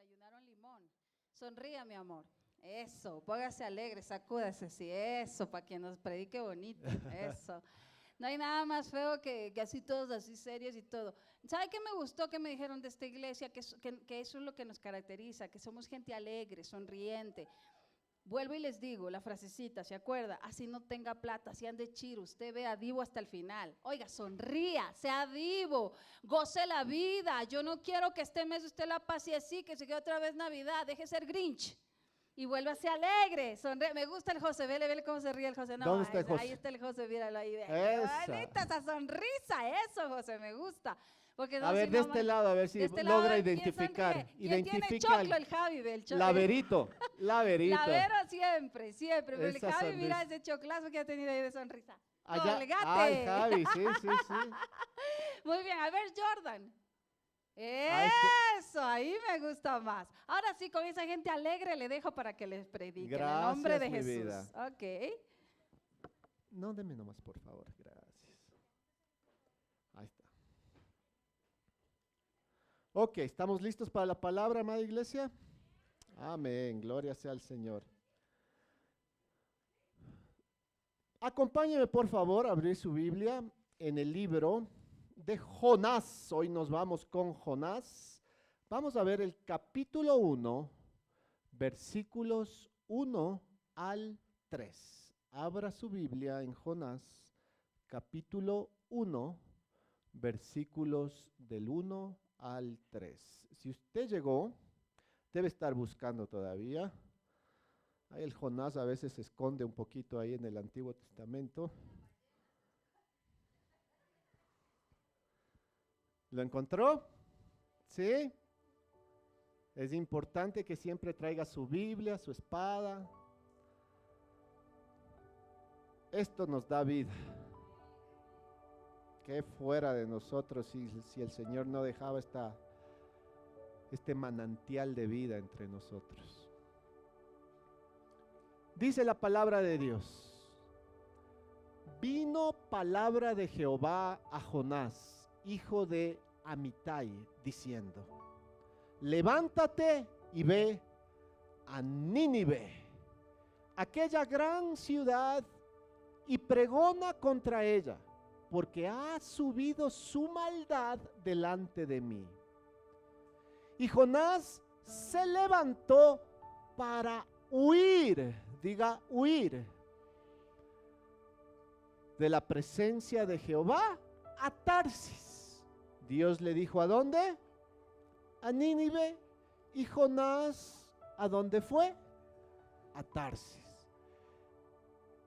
desayunaron limón. Sonría, mi amor. Eso, póngase alegre, sacúdase, sí, eso, para que nos predique bonito, eso. No hay nada más feo que así todos así serios y todo. ¿Sabe qué me gustó que me dijeron de esta iglesia? Que eso es lo que nos caracteriza, que somos gente alegre, sonriente. Vuelvo y les digo la frasecita, ¿se acuerda? Así no tenga plata, así ande chiro, usted vea divo hasta el final. Oiga, sonría, sea divo, goce la vida. Yo no quiero que este mes usted la pase así, que se quede otra vez Navidad, deje ser Grinch. Y vuélvase alegre, sonríe. Me gusta el José, vele cómo se ríe el José. No, ¿Dónde está el José? ahí está el José, míralo ahí. Esa. Qué bonita esa sonrisa, eso José, me gusta. Porque no, A ver, si de no, este lado, a ver si este logra lado, ¿quién identificar. sonríe? ¿Quién tiene Identifica choclo? El Javi, ve el choclo. Laverito. Lavero siempre, siempre. Pero el Esa Javi, sonrisa. mira ese choclazo que ha tenido ahí de sonrisa. Allá. ¡Colgate! Ay, Javi, sí. Muy bien, a ver, Jordan. Ahí Eso, ahí me gusta más. Ahora sí, con esa gente alegre le dejo para que les predique en el Gracias, nombre de mi Jesús. vida. Ok. No, deme nomás, por favor. Gracias. Ahí está. Ok, ¿estamos listos para la palabra, amada iglesia? Amén, gloria sea al Señor. Acompáñeme, por favor, a abrir su Biblia en el libro de Jonás. Hoy nos vamos con Jonás. Vamos a ver el capítulo 1, versículos 1 al 3. Abra su Biblia en Jonás, capítulo 1, versículos del 1 al 3. Si usted llegó, debe estar buscando todavía. Ahí el Jonás a veces se esconde un poquito ahí en el Antiguo Testamento. ¿Lo encontró? ¿Sí? Es importante que siempre traiga su Biblia, su espada. Esto nos da vida. ¿Qué fuera de nosotros si el Señor no dejaba este manantial de vida entre nosotros? Dice la palabra de Dios: vino palabra de Jehová a Jonás, hijo de Amitai, diciendo: levántate y ve a Nínive, aquella gran ciudad, y pregona contra ella, porque ha subido su maldad delante de mí. Y Jonás se levantó para huir, diga huir, de la presencia de Jehová a Tarsis. Dios le dijo: ¿a dónde? A Nínive. Y Jonás, ¿a dónde fue? A Tarsis.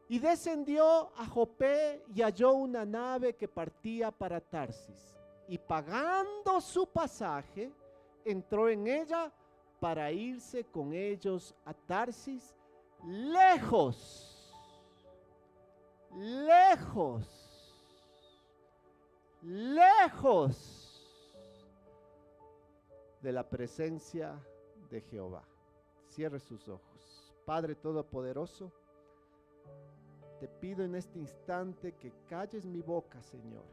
Y descendió a Jope y halló una nave que partía para Tarsis. Y pagando su pasaje, entró en ella para irse con ellos a Tarsis, lejos de la presencia de Jehová. Cierre sus ojos. Padre Todopoderoso, te pido en este instante que calles mi boca, Señor,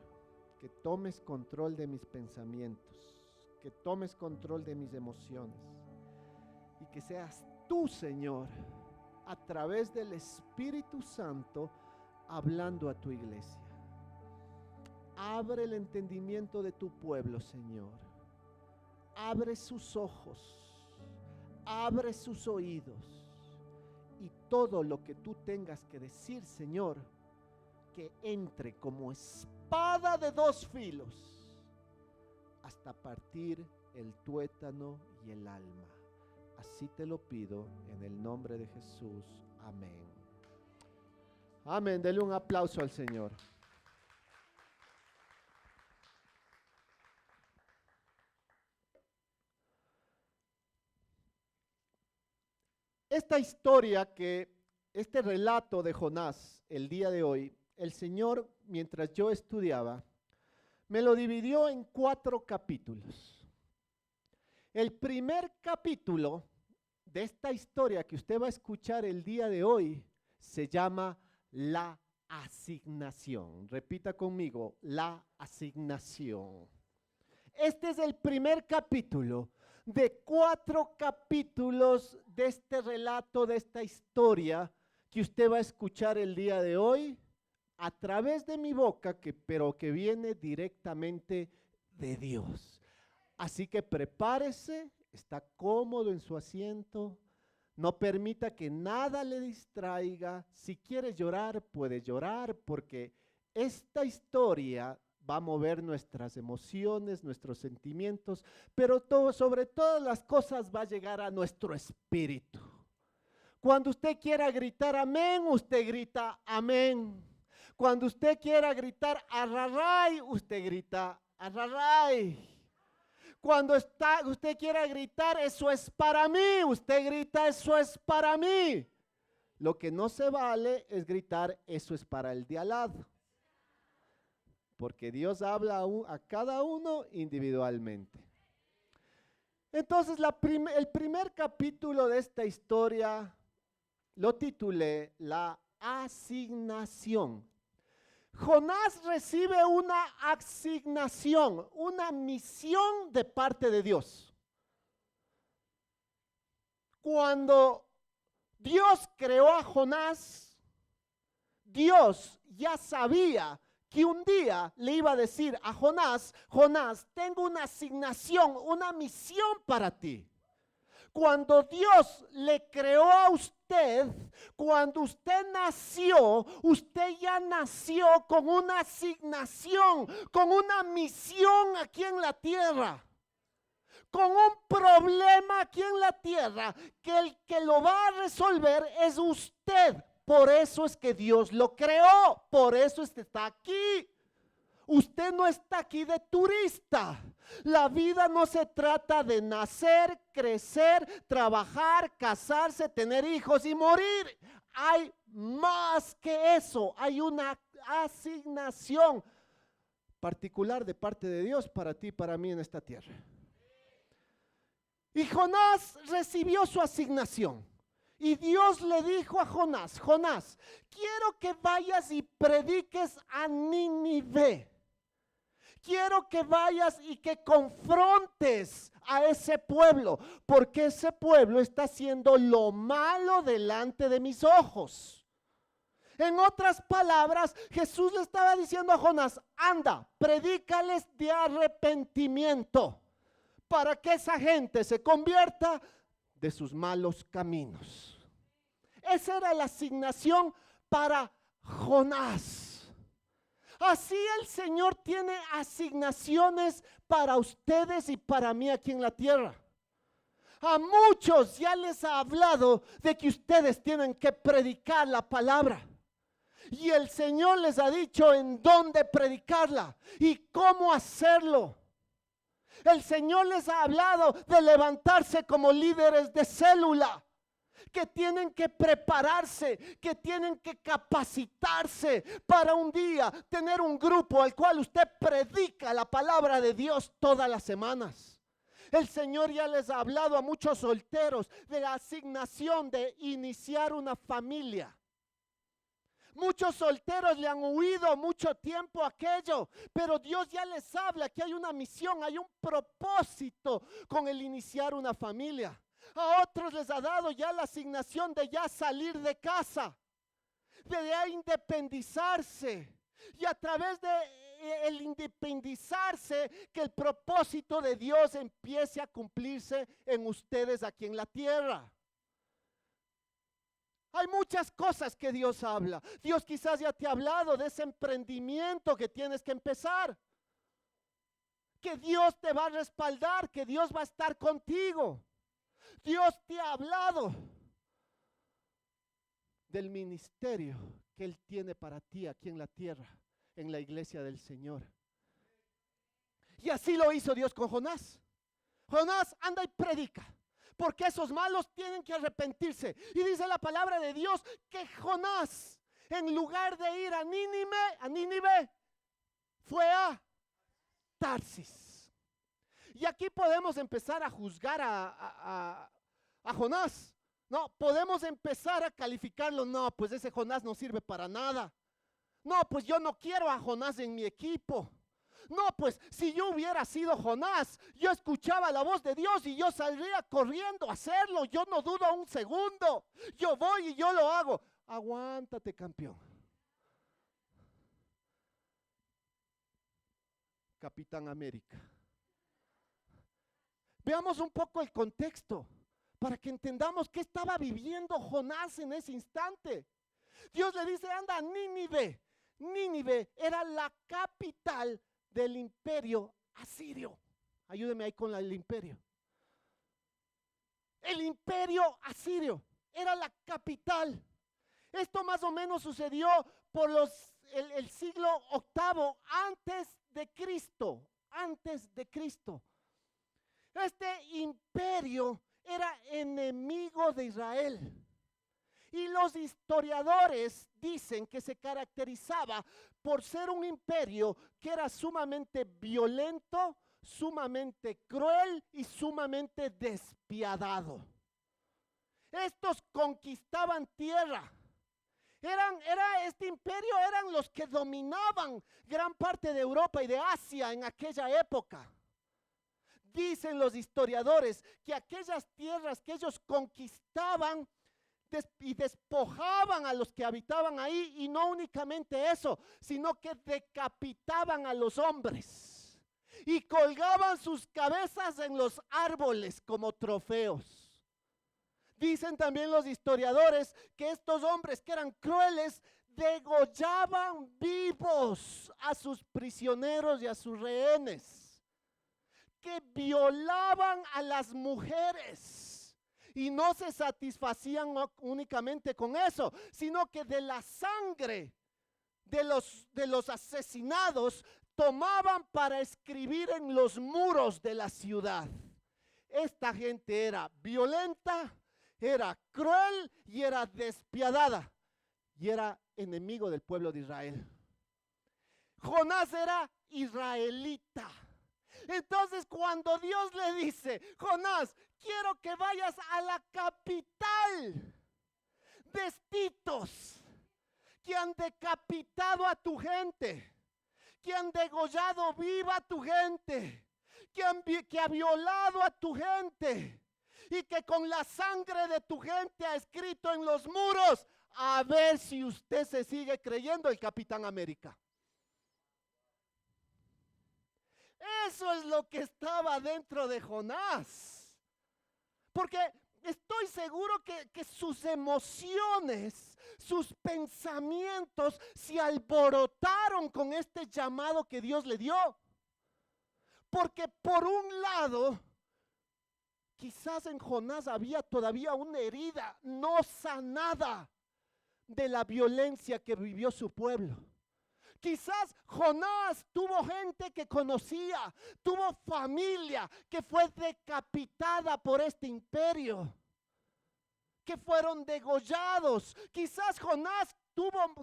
que tomes control de mis pensamientos, que tomes control de mis emociones, y que seas tú, Señor, a través del Espíritu Santo, hablando a tu iglesia. Abre el entendimiento de tu pueblo, Señor. Abre sus ojos, abre sus oídos, y todo lo que tú tengas que decir, Señor, que entre como espada de dos filos hasta partir el tuétano y el alma. Así te lo pido en el nombre de Jesús. Amén. Amén. Dele un aplauso al Señor. Esta historia, este relato de Jonás, el día de hoy, el Señor, mientras yo estudiaba, me lo dividió en 4 capítulos. El primer capítulo de esta historia que usted va a escuchar el día de hoy se llama la asignación. Repita conmigo: la asignación. Este es el primer capítulo de 4 capítulos de este relato, de esta historia que usted va a escuchar el día de hoy a través de mi boca, pero que viene directamente de Dios. Así que prepárese, está cómodo en su asiento, no permita que nada le distraiga. Si quiere llorar, puede llorar, porque esta historia va a mover nuestras emociones, nuestros sentimientos, pero sobre todas las cosas va a llegar a nuestro espíritu. Cuando usted quiera gritar amén, usted grita amén. Cuando usted quiera gritar arraray, usted grita arraray. Cuando usted quiera gritar eso es para mí, usted grita eso es para mí. Lo que no se vale es gritar eso es para el de al lado, porque Dios habla a cada uno individualmente. Entonces el primer capítulo de esta historia lo titulé La asignación. Jonás recibe una asignación, una misión de parte de Dios. Cuando Dios creó a Jonás, Dios ya sabía que un día le iba a decir a Jonás: Jonás, tengo una asignación, una misión para ti. Cuando Dios le creó a usted, cuando usted nació, usted ya nació con una asignación, con una misión aquí en la tierra, con un problema aquí en la tierra, que el que lo va a resolver es usted. Por eso es que Dios lo creó, por eso es que está aquí. Usted no está aquí de turista. La vida no se trata de nacer, crecer, trabajar, casarse, tener hijos y morir. Hay más que eso. Hay una asignación particular de parte de Dios para ti y para mí en esta tierra. Y Jonás recibió su asignación. Y Dios le dijo a Jonás: Jonás, quiero que vayas y prediques a Nínive. Quiero que vayas y que confrontes a ese pueblo, porque ese pueblo está haciendo lo malo delante de mis ojos. En otras palabras, Jesús le estaba diciendo a Jonás: anda, predícales de arrepentimiento, para que esa gente se convierta de sus malos caminos. Esa era la asignación para Jonás. Así el Señor tiene asignaciones para ustedes y para mí aquí en la tierra. A muchos ya les ha hablado de que ustedes tienen que predicar la palabra. Y el Señor les ha dicho en dónde predicarla y cómo hacerlo. El Señor les ha hablado de levantarse como líderes de célula, que tienen que prepararse, que tienen que capacitarse para un día tener un grupo al cual usted predica la palabra de Dios todas las semanas. El Señor ya les ha hablado a muchos solteros de la asignación de iniciar una familia. Muchos solteros le han huido mucho tiempo a aquello, pero Dios ya les habla que hay una misión, hay un propósito con el iniciar una familia. A otros les ha dado ya la asignación de ya salir de casa, de ya independizarse, y a través de el independizarse, que el propósito de Dios empiece a cumplirse en ustedes aquí en la tierra. Hay muchas cosas que Dios habla. Dios quizás ya te ha hablado de ese emprendimiento que tienes que empezar, que Dios te va a respaldar, que Dios va a estar contigo. Dios te ha hablado del ministerio que Él tiene para ti aquí en la tierra, en la iglesia del Señor. Y así lo hizo Dios con Jonás. Jonás, anda y predica, porque esos malos tienen que arrepentirse. Y dice la palabra de Dios que Jonás, en lugar de ir a Nínive, fue a Tarsis. Y aquí podemos empezar a juzgar a Jonás. No, podemos empezar a calificarlo. No, pues ese Jonás no sirve para nada. No, pues yo no quiero a Jonás en mi equipo. No, pues si yo hubiera sido Jonás, yo escuchaba la voz de Dios y yo saldría corriendo a hacerlo. Yo no dudo un segundo. Yo voy y yo lo hago. Aguántate, campeón. Capitán América. Veamos un poco el contexto para que entendamos qué estaba viviendo Jonás en ese instante. Dios le dice, anda a Nínive. Nínive era la capital del imperio asirio. Ayúdeme ahí con el imperio. El imperio asirio era la capital. Esto más o menos sucedió por el siglo VIII antes de Cristo. Antes de Cristo. Este imperio era enemigo de Israel. Y los historiadores dicen que se caracterizaba por ser un imperio que era sumamente violento, sumamente cruel y sumamente despiadado. Estos conquistaban tierra. Este imperio eran los que dominaban gran parte de Europa y de Asia en aquella época. Dicen los historiadores que aquellas tierras que ellos conquistaban y despojaban a los que habitaban ahí, y no únicamente eso, sino que decapitaban a los hombres y colgaban sus cabezas en los árboles como trofeos. Dicen también los historiadores que estos hombres que eran crueles degollaban vivos a sus prisioneros y a sus rehenes, que violaban a las mujeres. Y no se satisfacían únicamente con eso, sino que de la sangre de los asesinados tomaban para escribir en los muros de la ciudad. Esta gente era violenta, era cruel y era despiadada. Y era enemigo del pueblo de Israel. Jonás era israelita. Entonces cuando Dios le dice, Jonás, quiero que vayas a la capital de estos que han decapitado a tu gente, que han degollado viva a tu gente, que ha violado a tu gente y que con la sangre de tu gente ha escrito en los muros, a ver si usted se sigue creyendo el Capitán América. Eso es lo que estaba dentro de Jonás. Porque estoy seguro que sus emociones, sus pensamientos se alborotaron con este llamado que Dios le dio. Porque por un lado, quizás en Jonás había todavía una herida no sanada de la violencia que vivió su pueblo. Quizás Jonás tuvo gente que conocía, tuvo familia que fue decapitada por este imperio, que fueron degollados. Quizás Jonás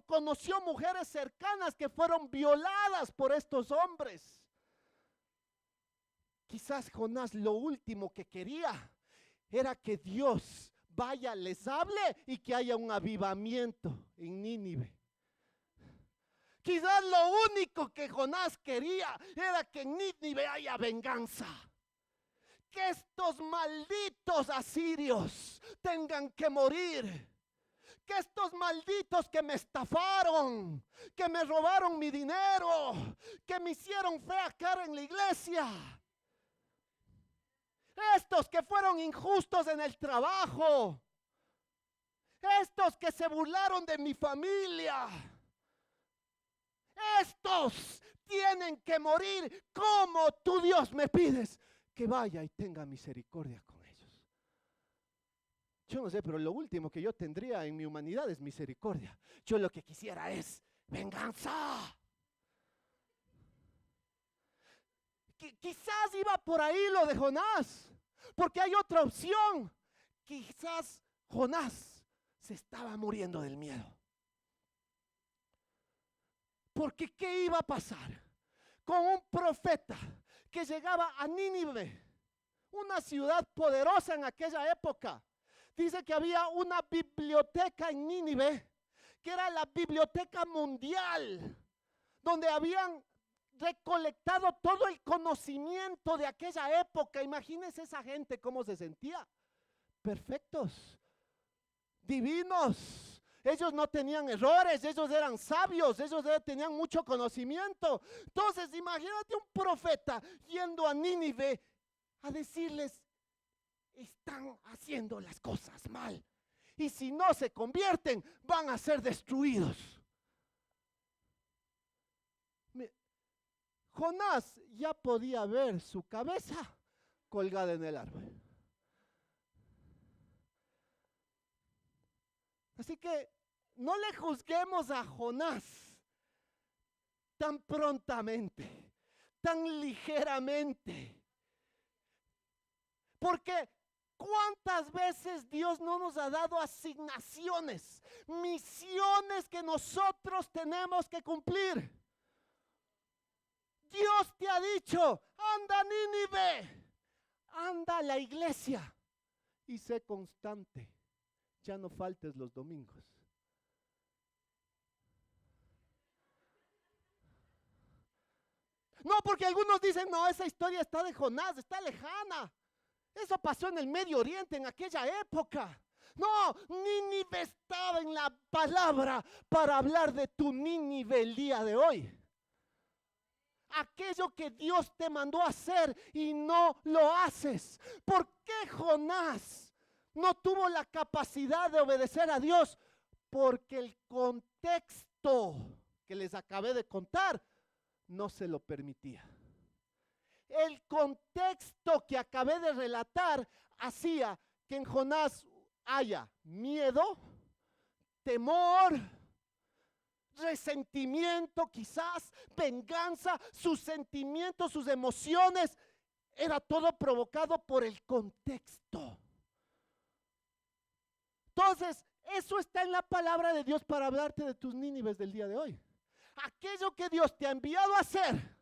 conoció mujeres cercanas que fueron violadas por estos hombres. Quizás Jonás lo último que quería era que Dios vaya, les hable y que haya un avivamiento en Nínive. Quizás lo único que Jonás quería era que en Nínive haya venganza. Que estos malditos asirios tengan que morir. Que estos malditos que me estafaron, que me robaron mi dinero, que me hicieron fea cara en la iglesia. Estos que fueron injustos en el trabajo. Estos que se burlaron de mi familia. Estos tienen que morir. Como tú, Dios, me pides que vaya y tenga misericordia con ellos. Yo no sé, pero lo último que yo tendría en mi humanidad es misericordia. Yo lo que quisiera es venganza. Quizás iba por ahí lo de Jonás, porque hay otra opción. Quizás Jonás se estaba muriendo del miedo. Porque ¿qué iba a pasar con un profeta que llegaba a Nínive, una ciudad poderosa en aquella época? Dice que había una biblioteca en Nínive, que era la biblioteca mundial, donde habían recolectado todo el conocimiento de aquella época. Imagínense esa gente cómo se sentía. Perfectos, divinos. Ellos no tenían errores, ellos eran sabios, ellos tenían mucho conocimiento. Entonces, imagínate un profeta yendo a Nínive a decirles: están haciendo las cosas mal. Y si no se convierten, van a ser destruidos. Jonás ya podía ver su cabeza colgada en el árbol. Así que no le juzguemos a Jonás tan prontamente, tan ligeramente. Porque ¿cuántas veces Dios no nos ha dado asignaciones, misiones que nosotros tenemos que cumplir? Dios te ha dicho: anda a Nínive, anda a la iglesia y sé constante. Ya no faltes los domingos. No, porque algunos dicen: no, esa historia está de Jonás, está lejana. Eso pasó en el Medio Oriente en aquella época. No, Nínive estaba en la palabra para hablar de tu Nínive el día de hoy. Aquello que Dios te mandó a hacer y no lo haces. ¿Por qué Jonás no tuvo la capacidad de obedecer a Dios? Porque el contexto que les acabé de contar no se lo permitía. El contexto que acabé de relatar hacía que en Jonás haya miedo, temor, resentimiento, quizás venganza, sus sentimientos, sus emociones. Era todo provocado por el contexto. Entonces, eso está en la palabra de Dios para hablarte de tus Nínives del día de hoy. Aquello que Dios te ha enviado a hacer,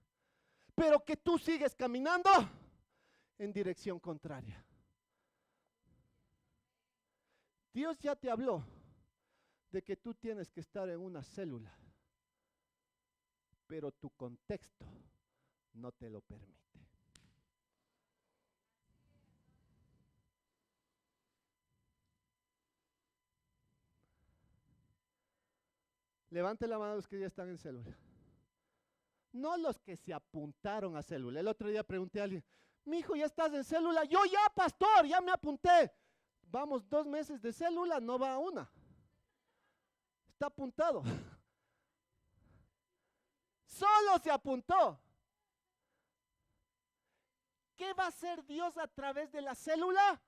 pero que tú sigues caminando en dirección contraria. Dios ya te habló de que tú tienes que estar en una célula, pero tu contexto no te lo permite. Levante la mano los que ya están en célula. No los que se apuntaron a célula. El otro día pregunté a alguien: mi hijo, ¿ya estás en célula? Yo ya, pastor, ya me apunté. Vamos 2 meses de célula, no va a una. Está apuntado. Solo se apuntó. ¿Qué va a hacer Dios a través de la célula?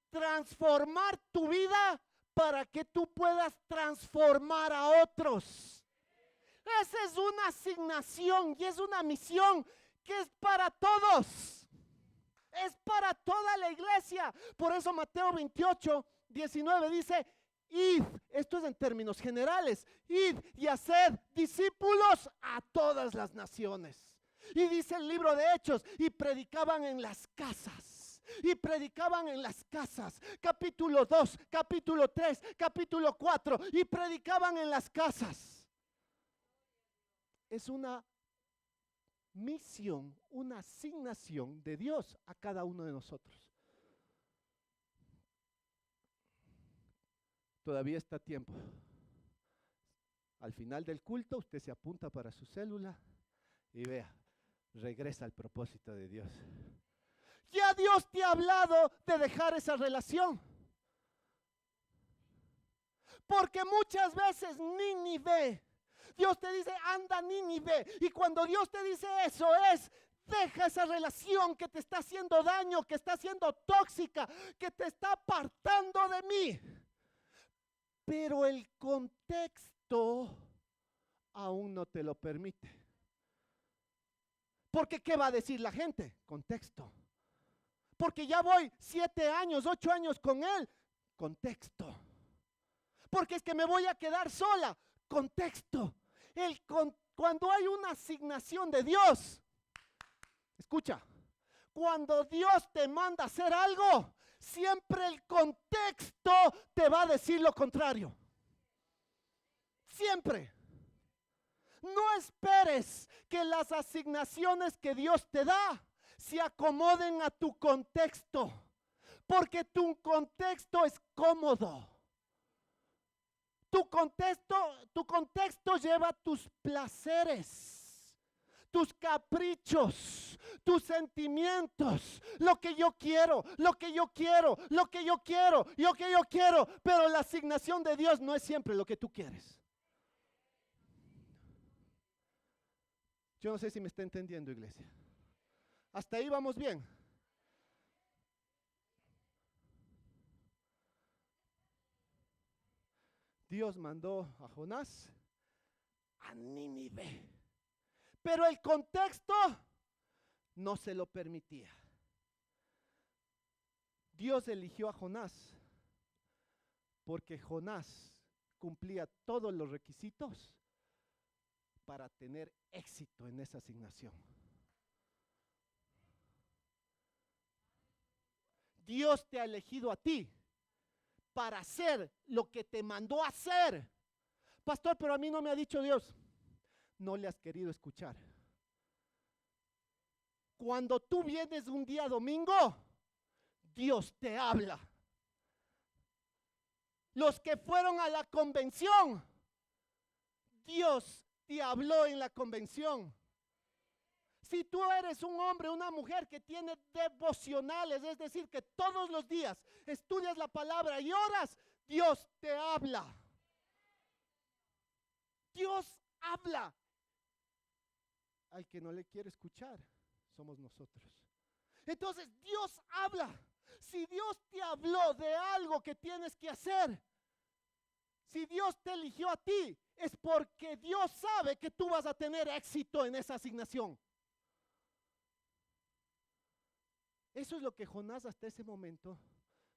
Transformar tu vida para que tú puedas transformar a otros. Esa es una asignación y es una misión que es para todos. Es para toda la iglesia. Por eso Mateo 28:19 dice: id, esto es en términos generales, id y haced discípulos a todas las naciones. Y dice el libro de Hechos: y predicaban en las casas. Y predicaban en las casas. Capítulo 2, capítulo 3, capítulo 4. Y predicaban en las casas. Es una misión, una asignación de Dios a cada uno de nosotros. Todavía está a tiempo. Al final del culto usted se apunta para su célula y vea, regresa al propósito de Dios. Ya Dios te ha hablado de dejar esa relación. Porque muchas veces Nínive, Dios te dice: anda Nínive. Y cuando Dios te dice eso es: deja esa relación que te está haciendo daño, que está siendo tóxica, que te está apartando de mí. Pero el contexto aún no te lo permite. Porque ¿qué va a decir la gente? Contexto. Porque ya voy 7 años, 8 años con él. Contexto. Porque es que me voy a quedar sola. Contexto. Cuando hay una asignación de Dios, escucha, cuando Dios te manda a hacer algo, siempre el contexto te va a decir lo contrario. Siempre. No esperes que las asignaciones que Dios te da se acomoden a tu contexto, porque tu contexto es cómodo. Tu contexto lleva tus placeres, tus caprichos, tus sentimientos, lo que yo quiero, lo que yo quiero, lo que yo quiero, lo que yo quiero, pero la asignación de Dios no es siempre lo que tú quieres. Yo no sé si me está entendiendo, iglesia. Hasta ahí vamos bien. Dios mandó a Jonás a Nínive, pero el contexto no se lo permitía. Dios eligió a Jonás porque Jonás cumplía todos los requisitos para tener éxito en esa asignación. Dios te ha elegido a ti para hacer lo que te mandó a hacer. Pastor, pero a mí no me ha dicho Dios. No le has querido escuchar. Cuando tú vienes un día domingo, Dios te habla. Los que fueron a la convención, Dios te habló en la convención. Si tú eres un hombre, una mujer que tiene devocionales, es decir, que todos los días estudias la palabra y oras, Dios te habla. Dios habla. Al que no le quiere escuchar, somos nosotros. Entonces, Dios habla. Si Dios te habló de algo que tienes que hacer, si Dios te eligió a ti, es porque Dios sabe que tú vas a tener éxito en esa asignación. Eso es lo que Jonás hasta ese momento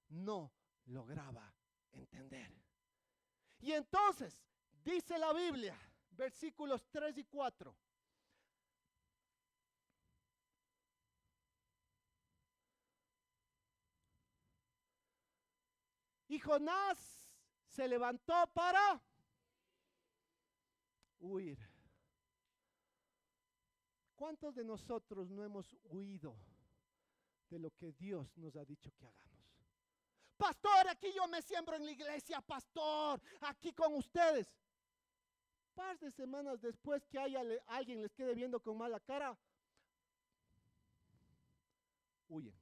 no lograba entender. Y entonces, dice la Biblia, versículos 3 y 4. Y Jonás se levantó para huir. ¿Cuántos de nosotros no hemos huido de lo que Dios nos ha dicho que hagamos? Pastor, aquí yo me siembro en la iglesia, pastor, aquí con ustedes. Par de semanas después que alguien les quede viendo con mala cara, huyen.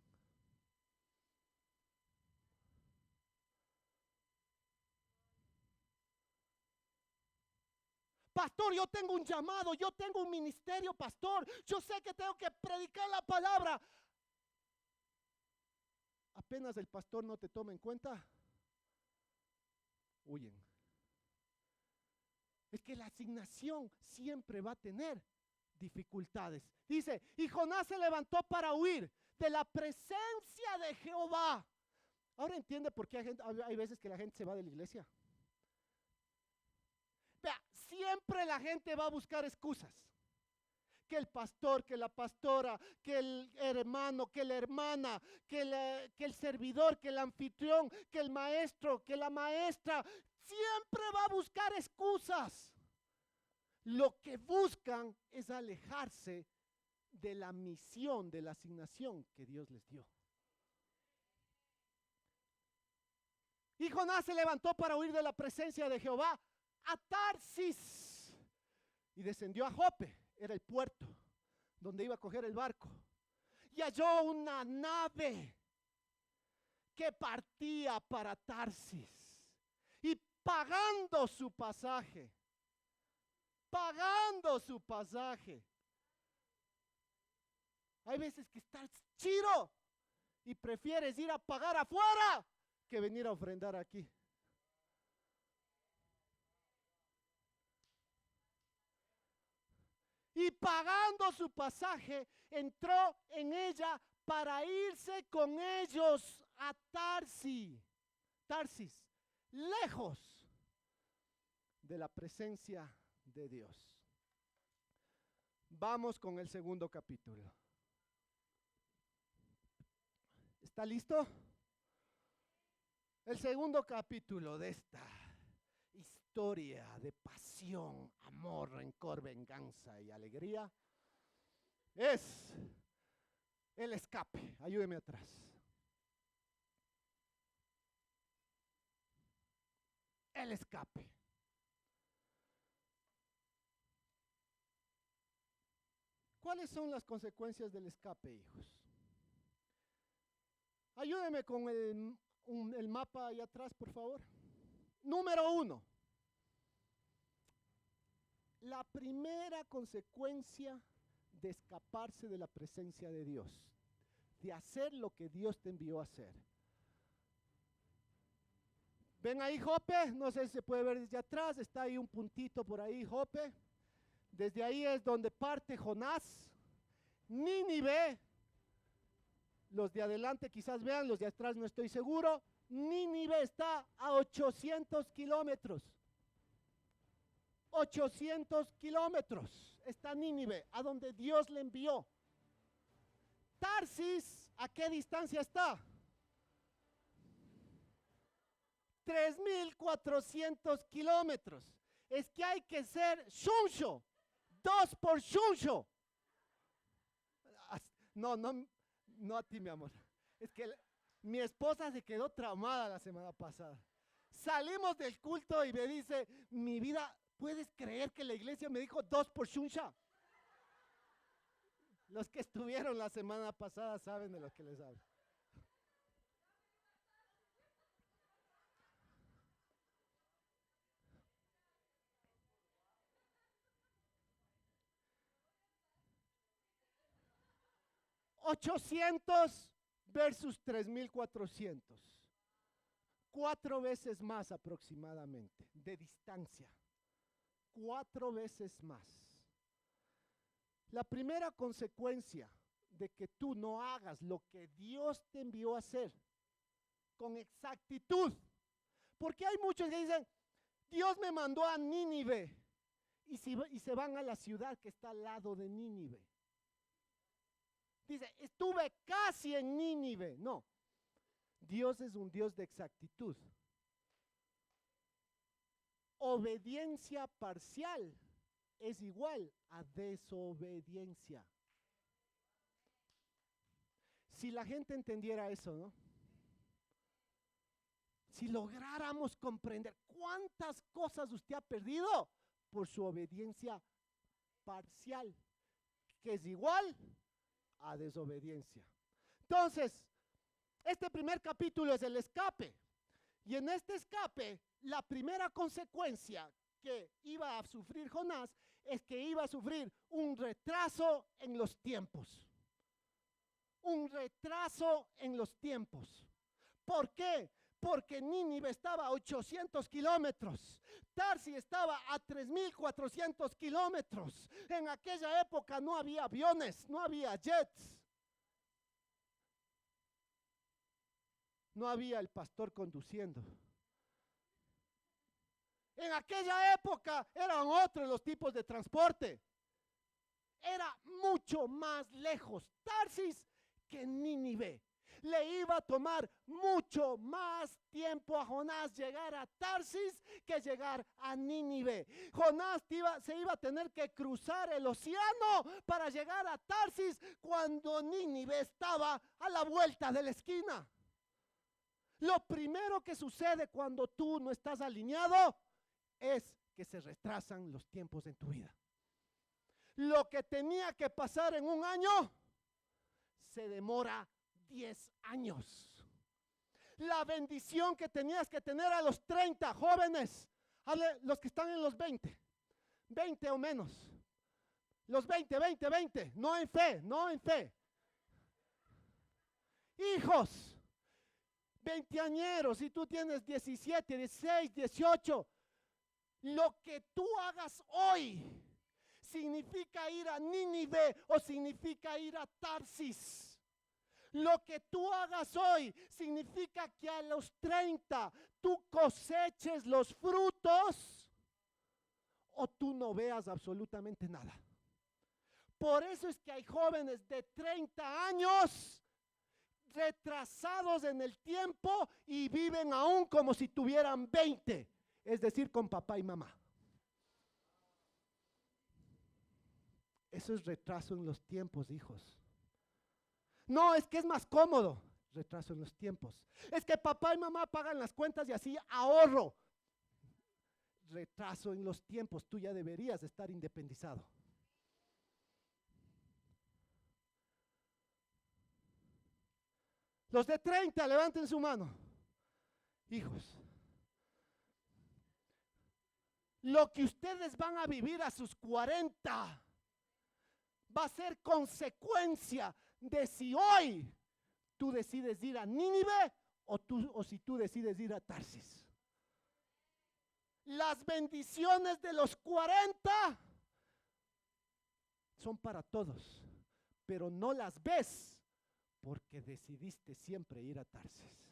Pastor, yo tengo un llamado, yo tengo un ministerio, pastor. Yo sé que tengo que predicar la palabra. Apenas el pastor no te toma en cuenta, huyen. Es que la asignación siempre va a tener dificultades. Dice, y Jonás se levantó para huir de la presencia de Jehová. Ahora entiende por qué hay veces que la gente se va de la iglesia. Vea, siempre la gente va a buscar excusas. Que el pastor, que la pastora, que el hermano, que la hermana, que el servidor, que el anfitrión, que el maestro, que la maestra, siempre va a buscar excusas. Lo que buscan es alejarse de la misión, de la asignación que Dios les dio. Y Jonás se levantó para huir de la presencia de Jehová a Tarsis y descendió a Jope. Era el puerto donde iba a coger el barco. Y halló una nave que partía para Tarsis. Y pagando su pasaje, hay veces que estás chido y prefieres ir a pagar afuera que venir a ofrendar aquí. Y pagando su pasaje, entró en ella para irse con ellos a Tarsis, lejos de la presencia de Dios. Vamos con el segundo capítulo. ¿Está listo? El segundo capítulo de esta historia de pasión, amor, rencor, venganza y alegría es el escape. Ayúdeme atrás. El escape. ¿Cuáles son las consecuencias del escape, hijos? Ayúdeme con el mapa ahí atrás, por favor. Número 1. La primera consecuencia de escaparse de la presencia de Dios, de hacer lo que Dios te envió a hacer. ¿Ven ahí Jope? No sé si se puede ver desde atrás, está ahí un puntito por ahí, Jope. Desde ahí es donde parte Jonás. Nínive, los de adelante quizás vean, los de atrás no estoy seguro. Nínive está a 800 kilómetros. 800 kilómetros está Nínive, a donde Dios le envió. Tarsis, ¿a qué distancia está? 3.400 kilómetros. Es que hay que ser shuncho. 2 por shuncho. No a ti, mi amor. Es que mi esposa se quedó traumada la semana pasada. Salimos del culto y me dice, mi vida, ¿puedes creer que la iglesia me dijo 2 por shuncha? Los que estuvieron la semana pasada saben de lo que les hablo. $800 versus 3.400. 4 veces más aproximadamente de distancia. 4 veces más. La primera consecuencia de que tú no hagas lo que Dios te envió a hacer con exactitud. Porque hay muchos que dicen, Dios me mandó a Nínive y se van a la ciudad que está al lado de Nínive. Dice, estuve casi en Nínive. No, Dios es un Dios de exactitud. Obediencia parcial es igual a desobediencia. Si la gente entendiera eso, ¿no? Si lográramos comprender cuántas cosas usted ha perdido por su obediencia parcial, que es igual a desobediencia. Entonces, este primer capítulo es el escape. Y en este escape, la primera consecuencia que iba a sufrir Jonás es que iba a sufrir un retraso en los tiempos. Un retraso en los tiempos. ¿Por qué? Porque Nínive estaba a 800 kilómetros, Tarsis estaba a 3.400 kilómetros. En aquella época no había aviones, no había jets. No había el pastor conduciendo. En aquella época eran otros los tipos de transporte. Era mucho más lejos Tarsis que Nínive. Le iba a tomar mucho más tiempo a Jonás llegar a Tarsis que llegar a Nínive. Jonás se iba a tener que cruzar el océano para llegar a Tarsis cuando Nínive estaba a la vuelta de la esquina. Lo primero que sucede cuando tú no estás alineado es que se retrasan los tiempos en tu vida. Lo que tenía que pasar en un año se demora 10 años. La bendición que tenías que tener a los 30 jóvenes, los que están en los 20 o menos, los 20, no en fe, no en fe. Hijos, veinteañeros, si tú tienes 17, 16, 18, lo que tú hagas hoy significa ir a Nínive o significa ir a Tarsis. Lo que tú hagas hoy significa que a los 30 tú coseches los frutos o tú no veas absolutamente nada. Por eso es que hay jóvenes de 30 años retrasados en el tiempo y viven aún como si tuvieran 20. es decir, con papá y mamá. Eso es retraso en los tiempos, hijos. No, es que es más cómodo. Retraso en los tiempos. Es que papá y mamá pagan las cuentas y así ahorro. Retraso en los tiempos. Tú ya deberías estar independizado. Los de 30, levanten su mano. Hijos, lo que ustedes van a vivir a sus 40 va a ser consecuencia de si hoy tú decides ir a Nínive o si tú decides ir a Tarsis. Las bendiciones de los 40 son para todos, pero no las ves porque decidiste siempre ir a Tarsis.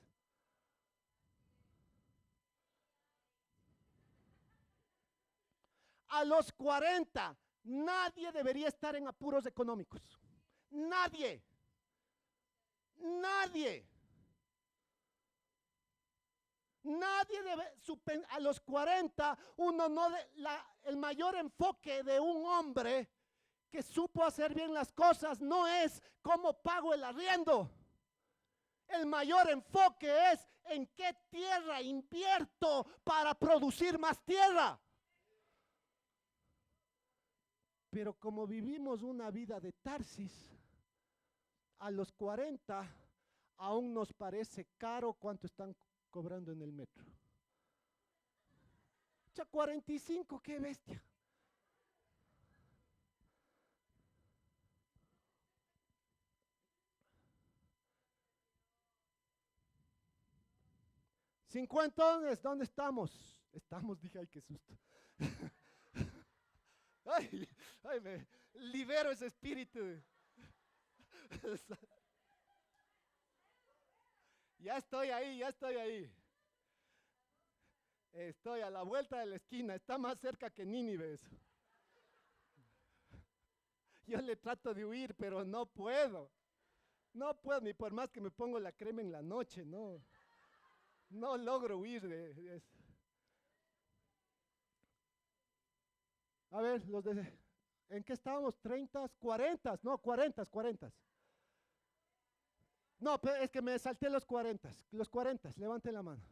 A los 40, nadie debería estar en apuros económicos. Nadie. Nadie. Nadie debe, a los 40, uno no, el mayor enfoque de un hombre que supo hacer bien las cosas no es cómo pago el arriendo. El mayor enfoque es en qué tierra invierto para producir más tierra. Pero como vivimos una vida de Tarsis, a los 40 aún nos parece caro cuánto están cobrando en el metro. Ya 45, qué bestia. $50, ¿dónde estamos? Estamos, dije, ay, qué susto. Ay, me libero ese espíritu. Ya estoy ahí, ya estoy ahí. Estoy a la vuelta de la esquina, está más cerca que Nínive eso. Yo le trato de huir, pero no puedo. No puedo, ni por más que me pongo la crema en la noche, no. No logro huir de eso. A ver, ¿en qué estábamos? ¿30? ¿40? No, 40. No, pero es que me salté los 40. Los 40, levanten la mano.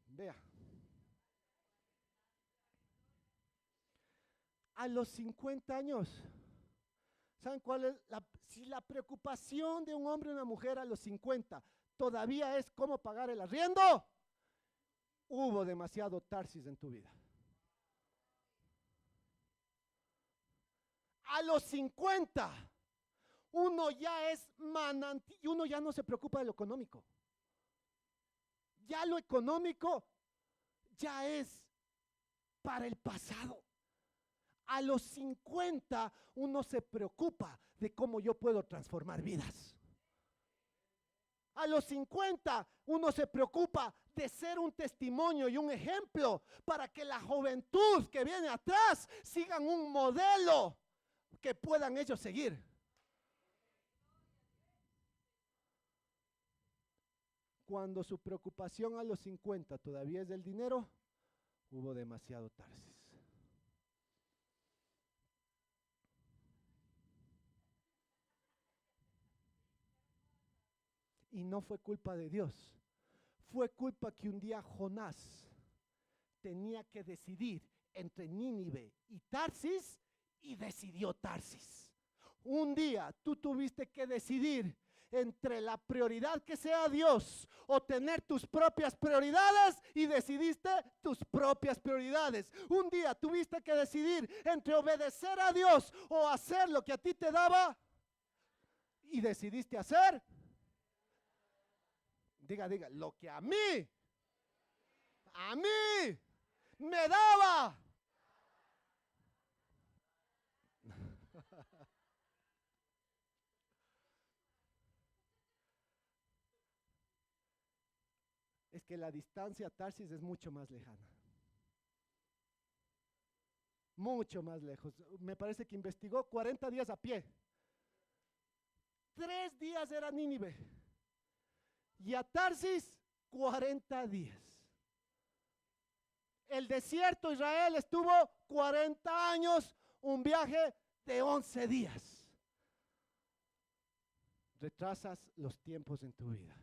Vea. A los 50 años, ¿saben cuál es si la preocupación de un hombre y una mujer a los 50 todavía es cómo pagar el arriendo? Hubo demasiado Tarsis en tu vida. A los 50, uno ya es manantial, uno ya no se preocupa de lo económico. Ya lo económico ya es para el pasado. A los 50 uno se preocupa de cómo yo puedo transformar vidas. A los 50 uno se preocupa de ser un testimonio y un ejemplo para que la juventud que viene atrás sigan un modelo que puedan ellos seguir. Cuando su preocupación a los 50 todavía es del dinero, hubo demasiado Tarsis. Y no fue culpa de Dios. Fue culpa que un día Jonás tenía que decidir entre Nínive y Tarsis y decidió Tarsis. Un día tú tuviste que decidir entre la prioridad que sea Dios o tener tus propias prioridades y decidiste tus propias prioridades. Un día tuviste que decidir entre obedecer a Dios o hacer lo que a ti te daba y decidiste hacer. Diga, lo que a mí me daba. Es que la distancia a Tarsis es mucho más lejana. Mucho más lejos. Me parece que investigó 40 días a pie. 3 días era Nínive. Y a Tarsis, 40 días. el desierto, Israel estuvo 40 años, un viaje de 11 días. Retrasas los tiempos en tu vida.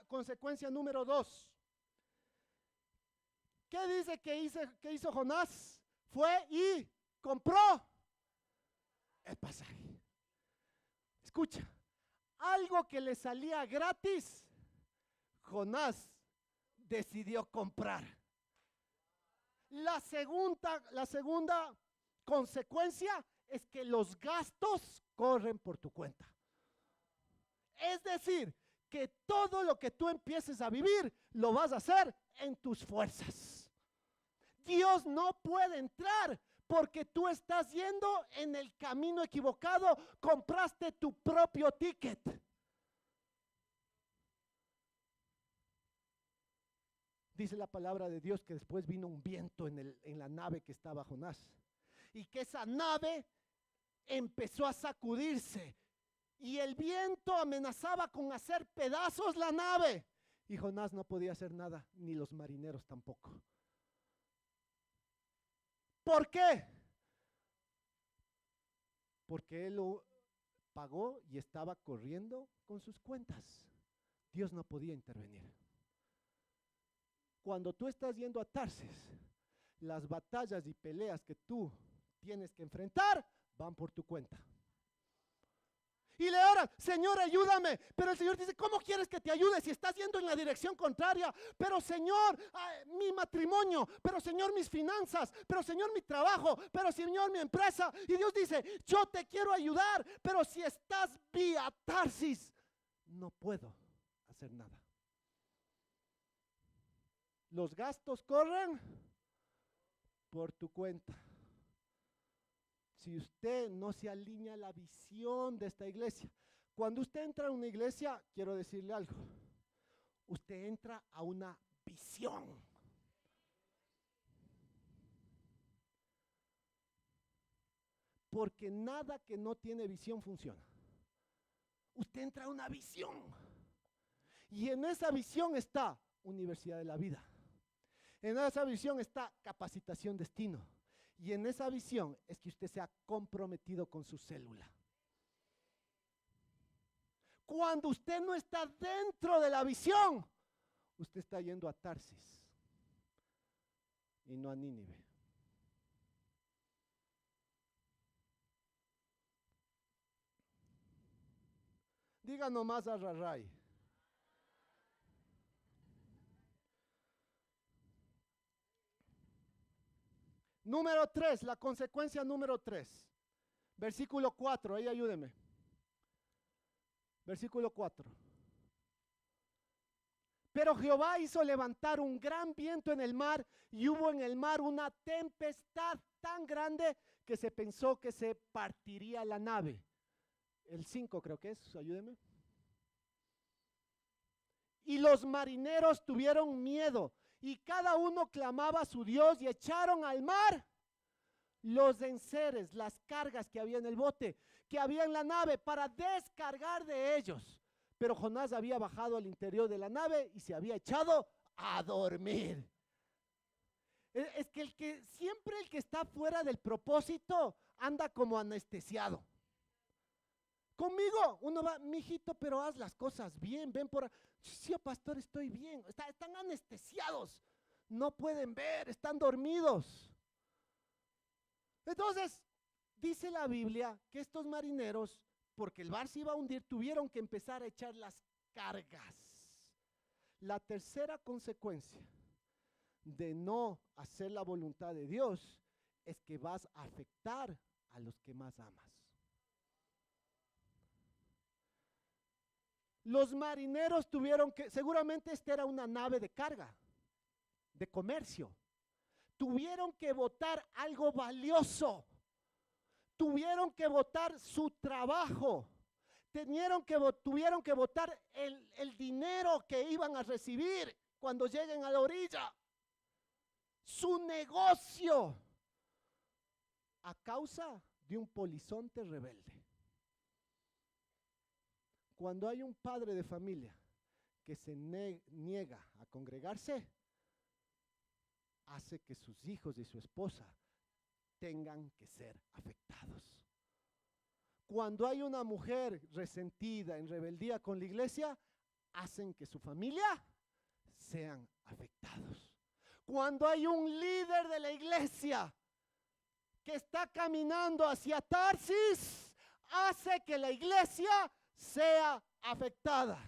Consecuencia número 2. ¿Qué dice que hizo Jonás? Fue y compró el pasaje. Escucha, algo que le salía gratis, Jonás decidió comprar. La segunda consecuencia es que los gastos corren por tu cuenta. Es decir, que todo lo que tú empieces a vivir, lo vas a hacer en tus fuerzas. Dios no puede entrar porque tú estás yendo en el camino equivocado, compraste tu propio ticket. Dice la palabra de Dios que después vino un viento en la nave que estaba Jonás, y que esa nave empezó a sacudirse, y el viento amenazaba con hacer pedazos la nave, y Jonás no podía hacer nada, ni los marineros tampoco. ¿Por qué? Porque él lo pagó y estaba corriendo con sus cuentas. Dios no podía intervenir. Cuando tú estás yendo a Tarsis, las batallas y peleas que tú tienes que enfrentar van por tu cuenta. Y le oran, Señor, ayúdame. Pero el Señor dice, ¿cómo quieres que te ayude si estás yendo en la dirección contraria? Pero Señor, mi matrimonio, pero Señor, mis finanzas, pero Señor, mi trabajo, pero Señor, mi empresa. Y Dios dice, yo te quiero ayudar, pero si estás vía Tarsis, no puedo hacer nada. Los gastos corren por tu cuenta. Si usted no se alinea a la visión de esta iglesia, cuando usted entra a una iglesia, quiero decirle algo, usted entra a una visión. Porque nada que no tiene visión funciona. Usted entra a una visión. Y en esa visión está Universidad de la Vida. En esa visión está Capacitación Destino. Y en esa visión es que usted se ha comprometido con su célula. Cuando usted no está dentro de la visión, usted está yendo a Tarsis y no a Nínive. Diga nomás a Raray. Número 3, la consecuencia número 3. Versículo 4, ahí ayúdeme. Versículo 4. Pero Jehová hizo levantar un gran viento en el mar, y hubo en el mar una tempestad tan grande que se pensó que se partiría la nave. El 5 creo que es, ayúdeme. Y los marineros tuvieron miedo, y cada uno clamaba a su Dios, y echaron al mar los enseres, las cargas que había en el bote, que había en la nave, para descargar de ellos. Pero Jonás había bajado al interior de la nave y se había echado a dormir. Es que siempre el que está fuera del propósito anda como anestesiado. Conmigo uno va, mijito, pero haz las cosas bien, ven por ahí. Sí, pastor, estoy bien. Están anestesiados, no pueden ver, están dormidos. Entonces, dice la Biblia que estos marineros, porque el bar se iba a hundir, tuvieron que empezar a echar las cargas. La tercera consecuencia de no hacer la voluntad de Dios es que vas a afectar a los que más amas. Los marineros tuvieron que, seguramente esta era una nave de carga, de comercio. Tuvieron que botar algo valioso. Tuvieron que botar su trabajo. Tuvieron que botar el dinero que iban a recibir cuando lleguen a la orilla. Su negocio. A causa de un polizonte rebelde. Cuando hay un padre de familia que se niega a congregarse, hace que sus hijos y su esposa tengan que ser afectados. Cuando hay una mujer resentida, en rebeldía con la iglesia, hacen que su familia sean afectados. Cuando hay un líder de la iglesia que está caminando hacia Tarsis, hace que la iglesia sea afectada.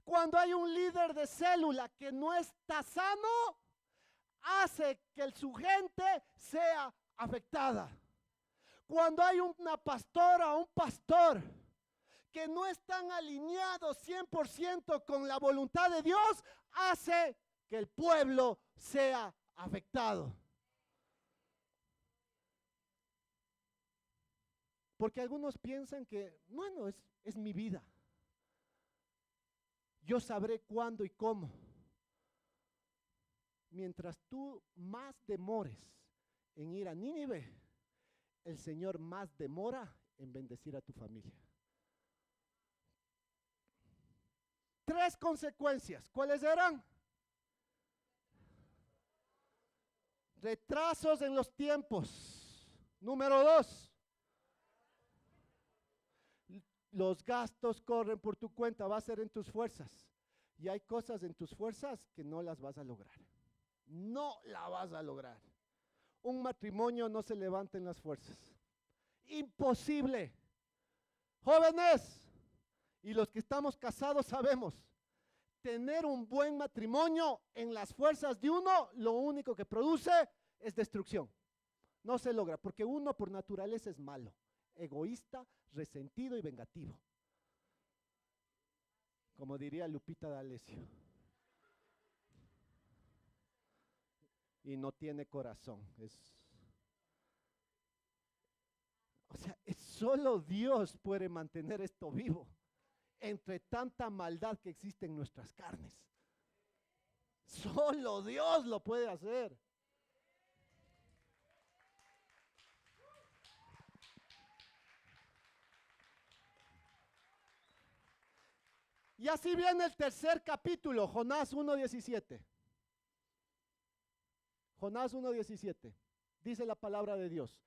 Cuando hay un líder de célula que no está sano, hace que su gente sea afectada. Cuando hay una pastora o un pastor que no están alineados 100% con la voluntad de Dios, hace que el pueblo sea afectado. Porque algunos piensan que, bueno, es mi vida. Yo sabré cuándo y cómo. Mientras tú más demores en ir a Nínive, el Señor más demora en bendecir a tu familia. 3 consecuencias. ¿Cuáles eran? Retrasos en los tiempos. Número 2. Los gastos corren por tu cuenta, va a ser en tus fuerzas. Y hay cosas en tus fuerzas que no las vas a lograr. No la vas a lograr. Un matrimonio no se levanta en las fuerzas. Imposible. Jóvenes, y los que estamos casados sabemos, tener un buen matrimonio en las fuerzas de uno, lo único que produce es destrucción. No se logra, porque uno por naturaleza es malo, egoísta, resentido y vengativo. Como diría Lupita D'Alessio. Y no tiene corazón. O sea, solo Dios puede mantener esto vivo entre tanta maldad que existe en nuestras carnes. Solo Dios lo puede hacer. Y así viene el tercer capítulo, Jonás 1:17. Jonás 1:17. Dice la palabra de Dios.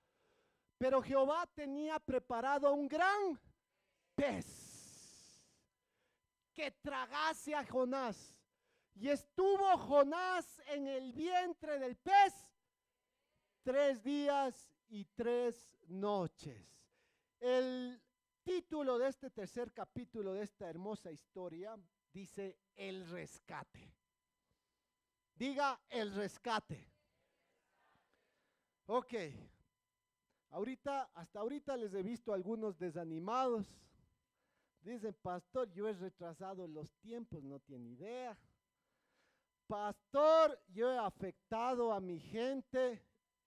Pero Jehová tenía preparado un gran pez que tragase a Jonás. Y estuvo Jonás en el vientre del pez 3 días y 3 noches. El título de este tercer capítulo de esta hermosa historia dice el rescate. Diga el rescate. Ok. Hasta ahorita les he visto algunos desanimados. Dicen, pastor, yo he retrasado los tiempos, no tiene idea. Pastor, yo he afectado a mi gente,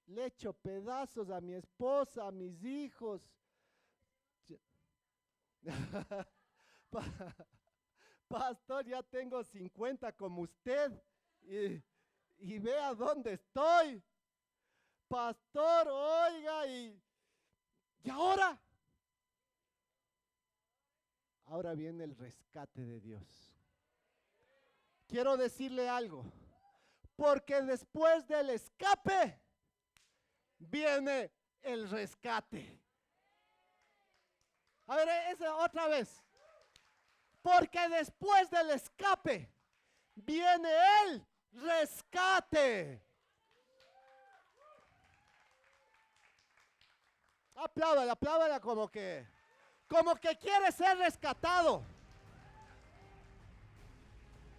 le he hecho pedazos a mi esposa, a mis hijos. Pastor, ya tengo 50 como usted y vea dónde estoy. Pastor, oiga, y ahora viene el rescate de Dios. Quiero decirle algo, porque después del escape viene el rescate. A ver, esa otra vez. Porque después del escape viene el rescate. Apláudala como que quiere ser rescatado.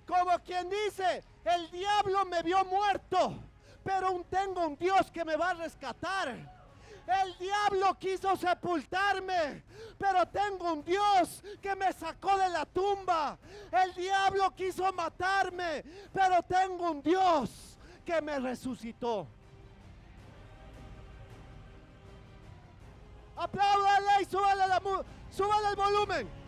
Como quien dice, el diablo me vio muerto, pero aún tengo un Dios que me va a rescatar. El diablo quiso sepultarme, pero tengo un Dios que me sacó de la tumba. El diablo quiso matarme, pero tengo un Dios que me resucitó. Apláudale y súbale el volumen.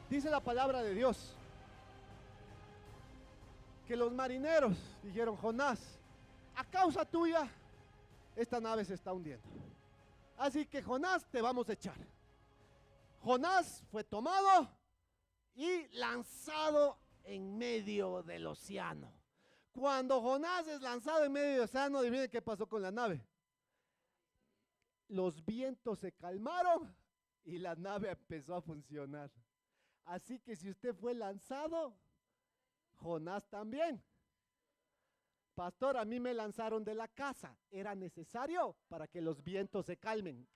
Dice la palabra de Dios que los marineros dijeron: Jonás, a causa tuya esta nave se está hundiendo, así que Jonás, te vamos a echar. Jonás fue tomado y lanzado en medio del océano. Cuando Jonás es lanzado en medio del océano, adivinen qué pasó con la nave. Los vientos se calmaron y la nave empezó a funcionar. Así que si usted fue lanzado, Jonás también. Pastor, a mí me lanzaron de la casa. Era necesario para que los vientos se calmen.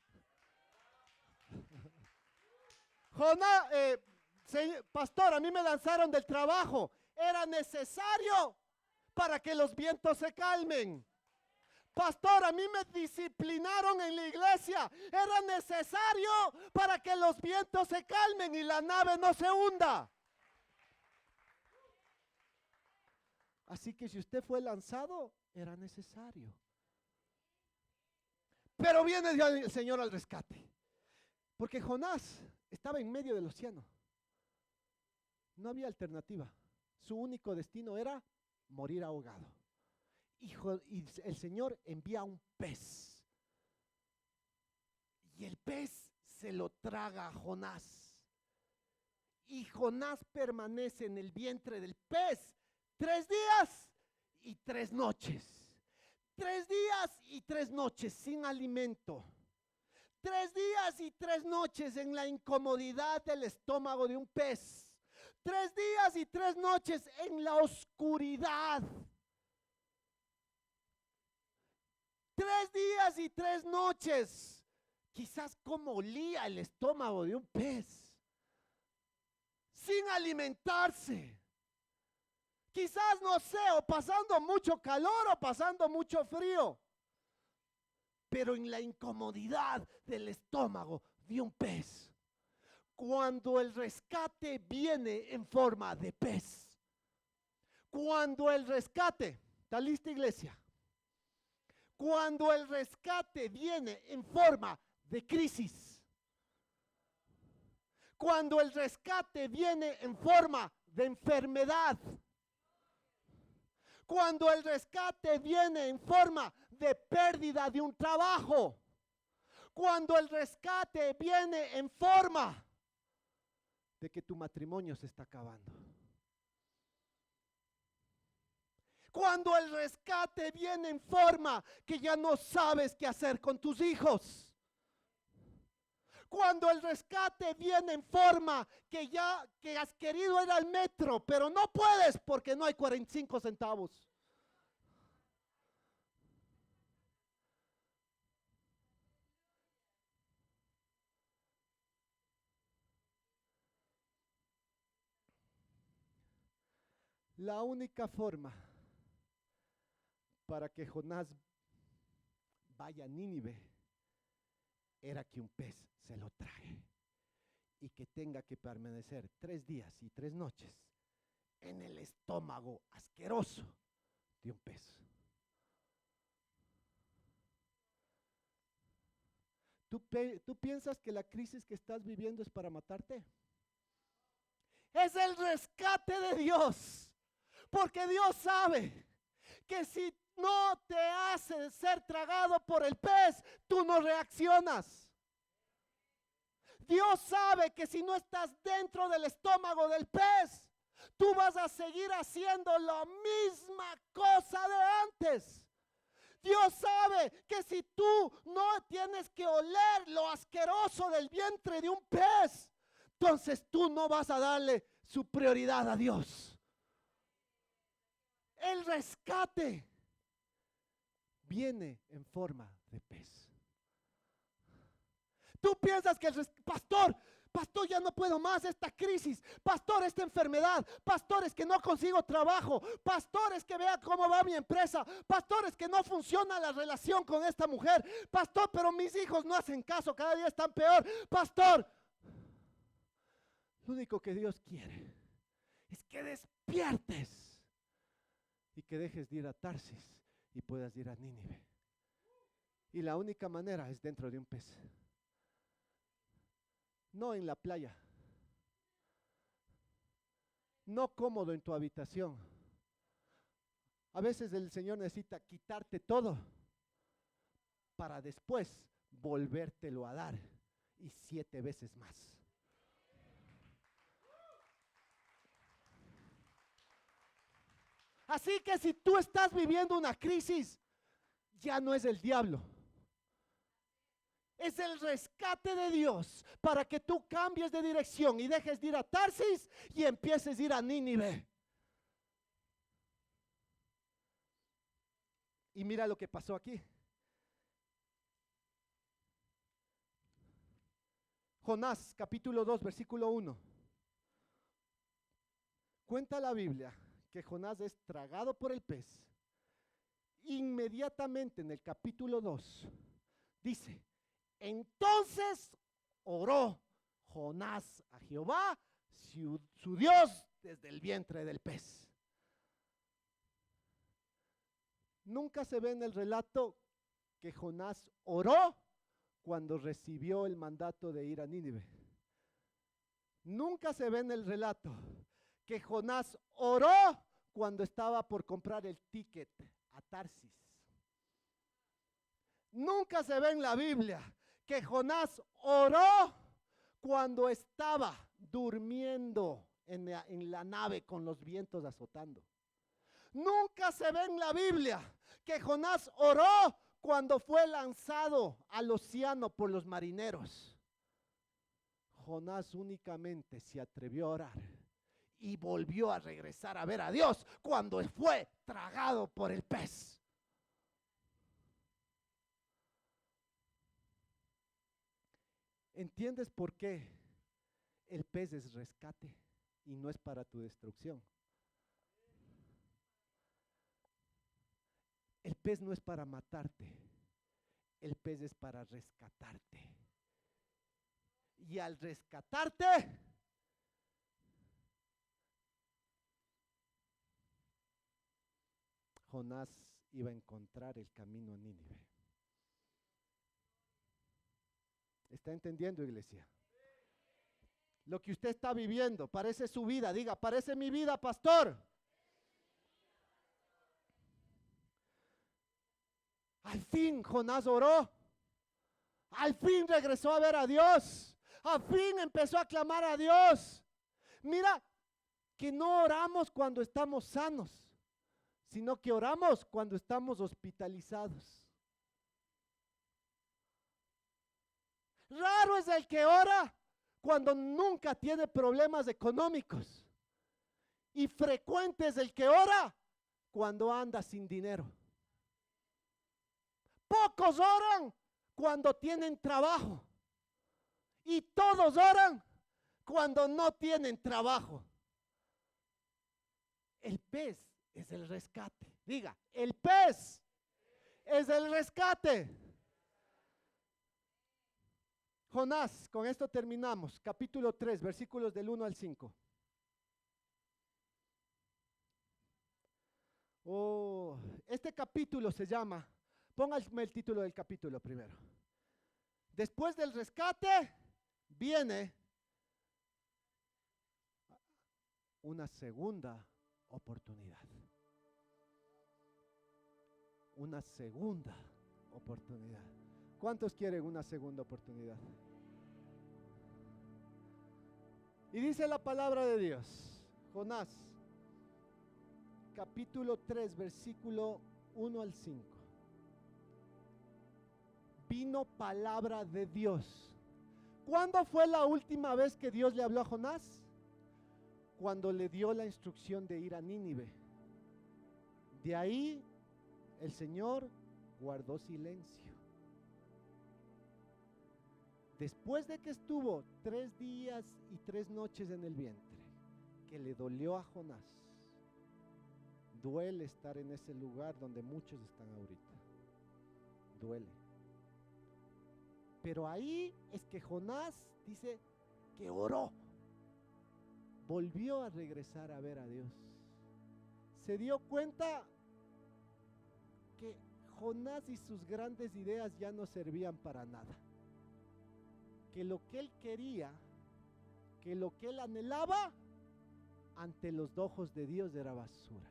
Jonás, pastor, a mí me lanzaron del trabajo. Era necesario para que los vientos se calmen. Pastor, a mí me disciplinaron en la iglesia. Era necesario para que los vientos se calmen y la nave no se hunda. Así que si usted fue lanzado, era necesario. Pero viene el Señor al rescate. Porque Jonás estaba en medio del océano. No había alternativa. Su único destino era morir ahogado. Y el Señor envía un pez. Y el pez se lo traga a Jonás. Y Jonás permanece en el vientre del pez 3 días y 3 noches. 3 días y 3 noches sin alimento. 3 días y 3 noches en la incomodidad del estómago de un pez. 3 días y 3 noches en la oscuridad. 3 días y 3 noches. Quizás como olía el estómago de un pez. Sin alimentarse. Quizás, no sé, o pasando mucho calor o pasando mucho frío. Pero en la incomodidad del estómago de un pez. Cuando el rescate viene en forma de pez. Cuando el rescate, ¿está lista, iglesia? Cuando el rescate viene en forma de crisis. Cuando el rescate viene en forma de enfermedad. Cuando el rescate viene en forma de pérdida de un trabajo. Cuando el rescate viene en forma de que tu matrimonio se está acabando. Cuando el rescate viene en forma que ya no sabes qué hacer con tus hijos. Cuando el rescate viene en forma que has querido ir al metro, pero no puedes porque no hay 45 centavos. La única forma para que Jonás vaya a Nínive era que un pez se lo trague y que tenga que permanecer 3 días y 3 noches en el estómago asqueroso de un pez. ¿Tú piensas que la crisis que estás viviendo es para matarte? Es el rescate de Dios. Porque Dios sabe que si no te hace ser tragado por el pez, tú no reaccionas. Dios sabe que si no estás dentro del estómago del pez, tú vas a seguir haciendo la misma cosa de antes. Dios sabe que si tú no tienes que oler lo asqueroso del vientre de un pez, entonces tú no vas a darle su prioridad a Dios. El rescate viene en forma de pez. Tú piensas que pastor, ya no puedo más esta crisis, pastor, esta enfermedad, pastores que no consigo trabajo, pastores que vea cómo va mi empresa, pastores que no funciona la relación con esta mujer, pastor, pero mis hijos no hacen caso, cada día están peor, pastor. Lo único que Dios quiere es que despiertes y que dejes de ir a Tarsis y puedas ir a Nínive. Y la única manera es dentro de un pez. No en la playa, no cómodo en tu habitación. A veces el Señor necesita quitarte todo para después volvértelo a dar y 7 veces más. Así que si tú estás viviendo una crisis, ya no es el diablo. Es el rescate de Dios para que tú cambies de dirección y dejes de ir a Tarsis y empieces a ir a Nínive. Y mira lo que pasó aquí. Jonás, capítulo 2, versículo 1. Cuenta la Biblia que Jonás es tragado por el pez. Inmediatamente en el capítulo 2 dice: entonces oró Jonás a Jehová, su Dios, desde el vientre del pez. Nunca se ve en el relato que Jonás oró cuando recibió el mandato de ir a Nínive. Nunca se ve en el relato que Jonás oró cuando estaba por comprar el ticket a Tarsis. Nunca se ve en la Biblia que Jonás oró cuando estaba durmiendo en la nave con los vientos azotando. Nunca se ve en la Biblia que Jonás oró cuando fue lanzado al océano por los marineros. Jonás únicamente se atrevió a orar y volvió a regresar a ver a Dios cuando fue tragado por el pez. ¿Entiendes por qué el pez es rescate y no es para tu destrucción? El pez no es para matarte, el pez es para rescatarte. Y al rescatarte, Jonás iba a encontrar el camino a Nínive. ¿Está entendiendo, iglesia? Lo que usted está viviendo parece su vida. Diga: parece mi vida, pastor. Al fin Jonás oró. Al fin regresó a ver a Dios. Al fin empezó a clamar a Dios. Mira que no oramos cuando estamos sanos, sino que oramos cuando estamos hospitalizados. Raro es el que ora cuando nunca tiene problemas económicos. Y frecuente es el que ora cuando anda sin dinero. Pocos oran cuando tienen trabajo. Y todos oran cuando no tienen trabajo. El pez es el rescate. Diga: el pez es el rescate. Jonás, con esto terminamos. Capítulo 3, versículos del 1 al 5. Este capítulo se llama, póngame el título del capítulo primero. Después del rescate viene una segunda oportunidad. Una segunda oportunidad. ¿Cuántos quieren una segunda oportunidad? Y dice la palabra de Dios, Jonás, capítulo 3, versículo 1 al 5. Vino palabra de Dios. ¿Cuándo fue la última vez que Dios le habló a Jonás? Cuando le dio la instrucción de ir a Nínive. De ahí el Señor guardó silencio. Después de que estuvo 3 días y 3 noches en el vientre, que le dolió a Jonás. Duele estar en ese lugar donde muchos están ahorita. Duele. Pero ahí es que Jonás dice que oró. Volvió a regresar a ver a Dios. Se dio cuenta que Jonás y sus grandes ideas ya no servían para nada. Que lo que él quería, que lo que él anhelaba, ante los ojos de Dios era basura.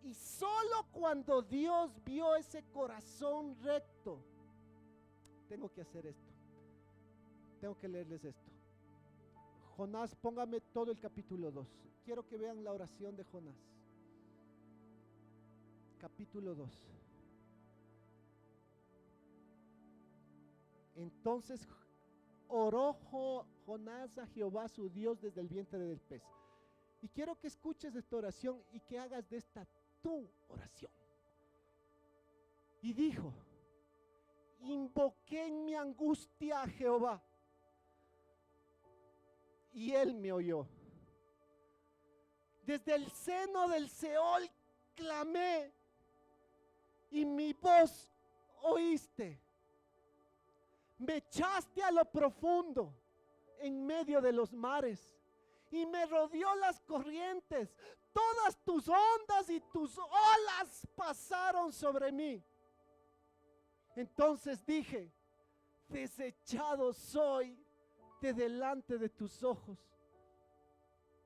Y solo cuando Dios vio ese corazón recto, tengo que hacer esto, tengo que leerles esto. Jonás, póngame todo el capítulo 2. Quiero que vean la oración de Jonás. Capítulo 2. Entonces oró Jonás a Jehová su Dios desde el vientre del pez. Y quiero que escuches esta oración y que hagas de esta tu oración. Y dijo: invoqué en mi angustia a Jehová, y él me oyó. Desde el seno del Seol clamé, y mi voz oíste. Me echaste a lo profundo, en medio de los mares, y me rodeó las corrientes. Todas tus ondas y tus olas pasaron sobre mí. Entonces dije: desechado soy de delante de tus ojos,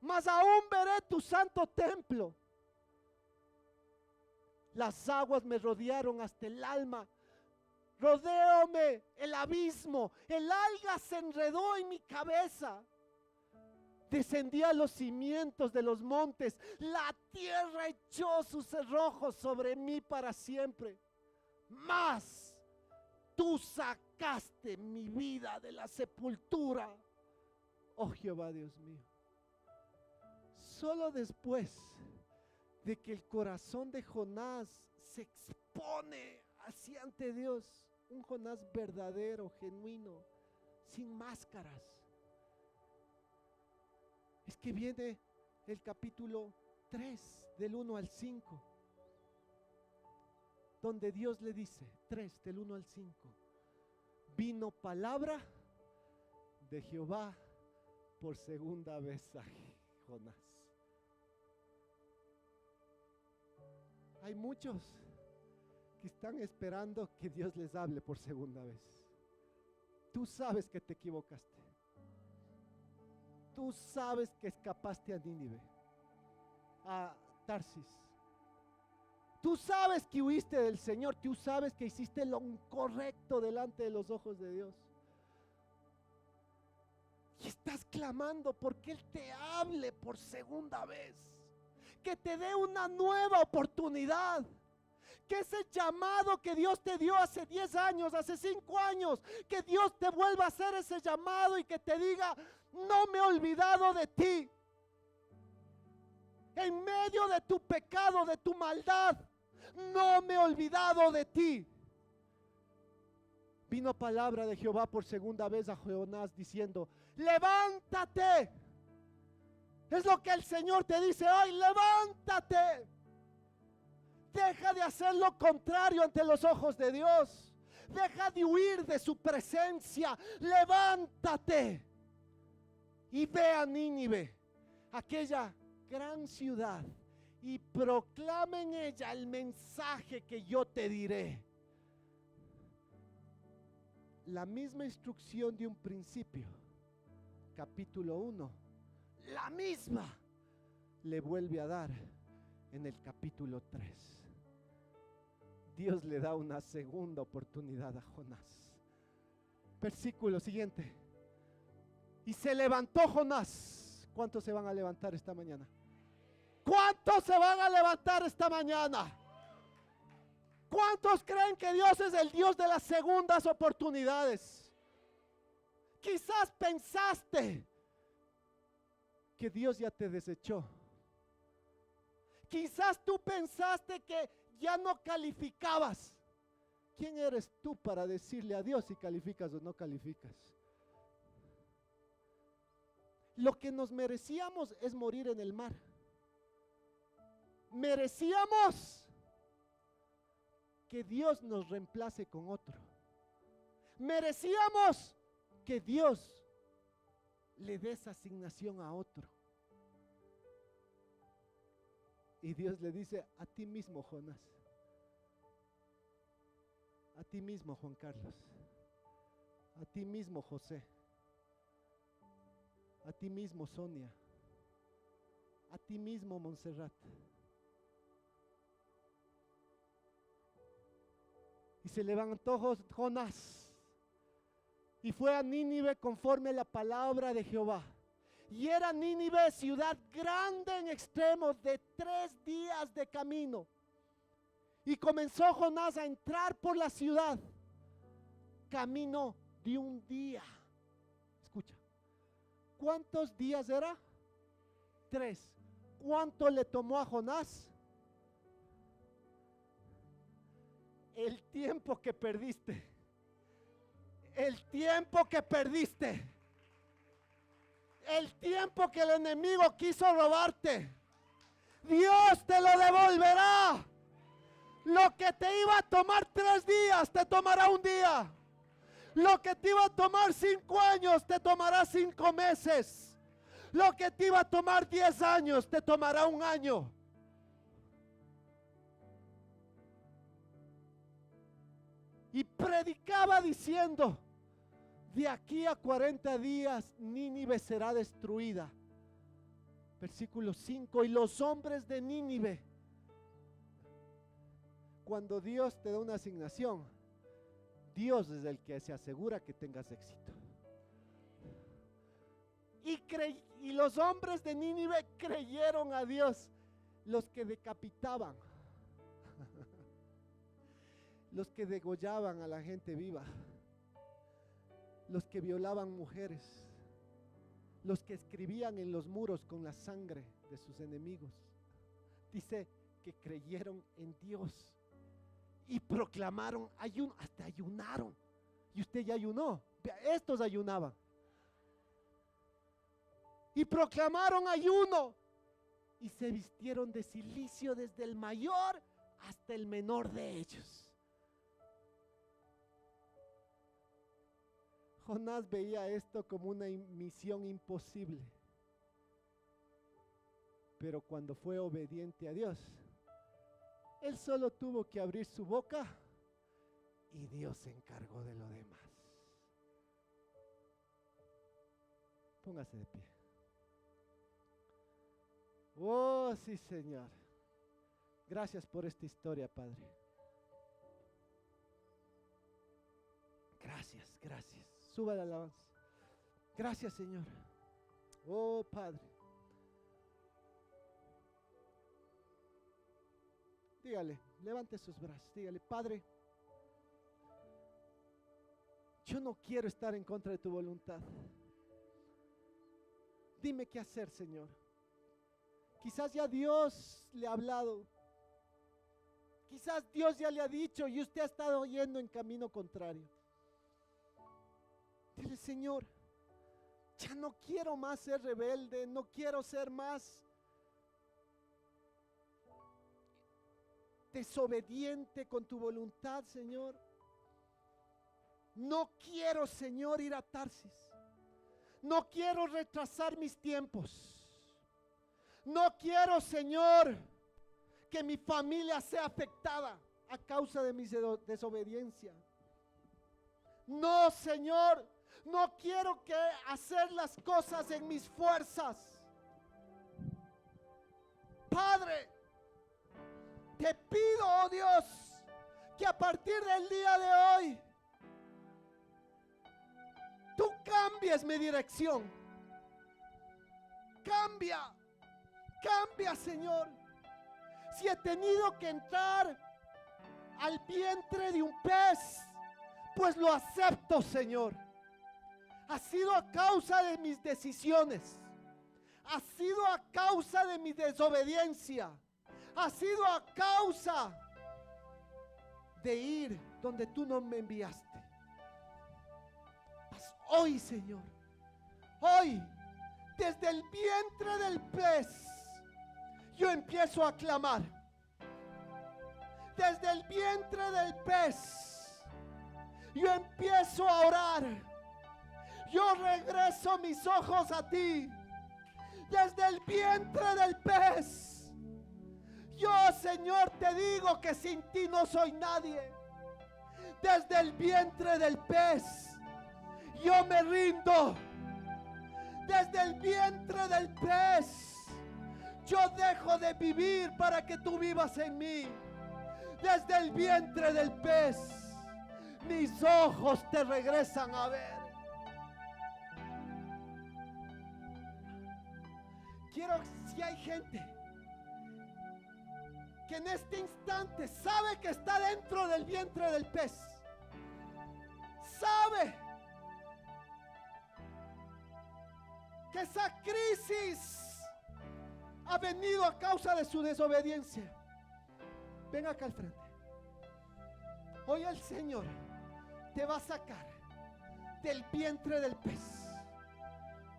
mas aún veré tu santo templo. Las aguas me rodearon hasta el alma. Rodeóme el abismo, el alga se enredó en mi cabeza. Descendí a los cimientos de los montes, la tierra echó sus cerrojos sobre mí para siempre. Mas tú sacaste mi vida de la sepultura, oh Jehová Dios mío. Solo después de que el corazón de Jonás se expone así ante Dios, un Jonás verdadero, genuino, sin máscaras, es que viene el capítulo 3 del 1 al 5, donde Dios le dice, 3 del 1 al 5, vino palabra de Jehová por segunda vez a Jonás. Hay muchos que están esperando que Dios les hable por segunda vez. Tú sabes que te equivocaste. Tú sabes que escapaste a Nínive, a Tarsis. Tú sabes que huiste del Señor. Tú sabes que hiciste lo incorrecto delante de los ojos de Dios. Y estás clamando porque Él te hable por segunda vez. Que te dé una nueva oportunidad. Que ese llamado que Dios te dio hace 10 años, hace 5 años, que Dios te vuelva a hacer ese llamado y que te diga: no me he olvidado de ti. En medio de tu pecado, de tu maldad, no me he olvidado de ti. Vino palabra de Jehová por segunda vez a Jonás diciendo: levántate. Es lo que el Señor te dice hoy: levántate. Deja de hacer lo contrario ante los ojos de Dios. Deja de huir de su presencia. Levántate y ve a Nínive, aquella gran ciudad, y proclama en ella el mensaje que yo te diré. La misma instrucción de un principio, capítulo 1, la misma le vuelve a dar en el capítulo 3. Dios le da una segunda oportunidad a Jonás. Versículo siguiente. Y se levantó Jonás. ¿Cuántos se van a levantar esta mañana? ¿Cuántos se van a levantar esta mañana? ¿Cuántos creen que Dios es el Dios de las segundas oportunidades? Quizás pensaste que Dios ya te desechó. Quizás tú pensaste que ya no calificabas. ¿Quién eres tú para decirle a Dios si calificas o no calificas? Lo que nos merecíamos es morir en el mar. Merecíamos que Dios nos reemplace con otro. Merecíamos que Dios le dé esa asignación a otro. Y Dios le dice: a ti mismo, Jonás. A ti mismo, Juan Carlos. A ti mismo, José. A ti mismo, Sonia. a ti mismo, Montserrat. Y se levantó Jonás y fue a Nínive conforme a la palabra de Jehová. Y era Nínive ciudad grande en extremos de 3 días de camino. Y comenzó Jonás a entrar por la ciudad, camino de un día. Escucha, ¿cuántos días era? 3. ¿Cuánto le tomó a Jonás? El tiempo que perdiste. El tiempo que perdiste. El tiempo que el enemigo quiso robarte. Dios te lo devolverá. Lo que te iba a tomar 3 días, te tomará un día. Lo que te iba a tomar 5 años, te tomará 5 meses. Lo que te iba a tomar 10 años, te tomará 1 año. Y predicaba diciendo: de aquí a 40 días Nínive será destruida. Versículo 5. Y los hombres de Nínive, cuando Dios te da una asignación, Dios es el que se asegura que tengas éxito. Y los hombres de Nínive creyeron a Dios, los que decapitaban, los que degollaban a la gente viva, los que violaban mujeres, los que escribían en los muros con la sangre de sus enemigos. Dice que creyeron en Dios y proclamaron ayuno, hasta ayunaron. Y usted ya ayunó. Estos ayunaban y proclamaron ayuno y se vistieron de cilicio desde el mayor hasta el menor de ellos. Jonás veía esto como una misión imposible, pero cuando fue obediente a Dios, él solo tuvo que abrir su boca y Dios se encargó de lo demás. Póngase de pie. Oh, sí, Señor. Gracias por esta historia, Padre. Gracias, gracias. Suba la alabanza. Gracias, Señor. Oh, Padre. Dígale, levante sus brazos. Dígale: Padre, yo no quiero estar en contra de tu voluntad. Dime qué hacer, Señor. Quizás ya Dios le ha hablado. Quizás Dios ya le ha dicho y usted ha estado yendo en camino contrario. Dile: Señor, ya no quiero más ser rebelde, no quiero ser más desobediente con tu voluntad, Señor. No quiero, Señor, ir a Tarsis. No quiero retrasar mis tiempos. No quiero, Señor, que mi familia sea afectada a causa de mi desobediencia. No, Señor, no quiero que hacer las cosas en mis fuerzas. Padre, te pido, oh Dios, que a partir del día de hoy tú cambies mi dirección. Cambia, cambia, Señor. Si he tenido que entrar al vientre de un pez, pues lo acepto, Señor. Ha sido a causa de mis decisiones. Ha sido a causa de mi desobediencia. Ha sido a causa de ir donde tú no me enviaste. Mas hoy, Señor, hoy, desde el vientre del pez, yo empiezo a clamar. Desde el vientre del pez, yo empiezo a orar. Yo regreso mis ojos a ti. Desde el vientre del pez, yo, Señor, te digo que sin ti no soy nadie. Desde el vientre del pez, yo me rindo. Desde el vientre del pez, Yo dejo de vivir para que tú vivas en mí. Desde el vientre del pez, mis ojos te regresan a ver. Quiero, si hay gente que en este instante sabe que está dentro del vientre del pez, sabe que esa crisis ha venido a causa de su desobediencia, ven acá al frente. Hoy el Señor te va a sacar del vientre del pez.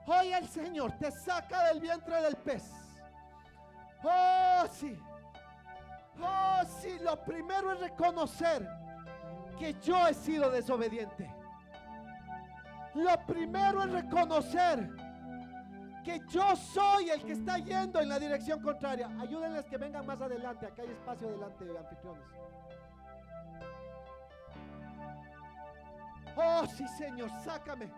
Hoy el Señor te saca del vientre del pez. Oh, sí. Oh, sí. Lo primero es reconocer que yo he sido desobediente. Lo primero es reconocer que yo soy el que está yendo en la dirección contraria. Ayúdenles que vengan más adelante. Acá hay espacio adelante, anfitriones. Oh, sí, Señor, sácame.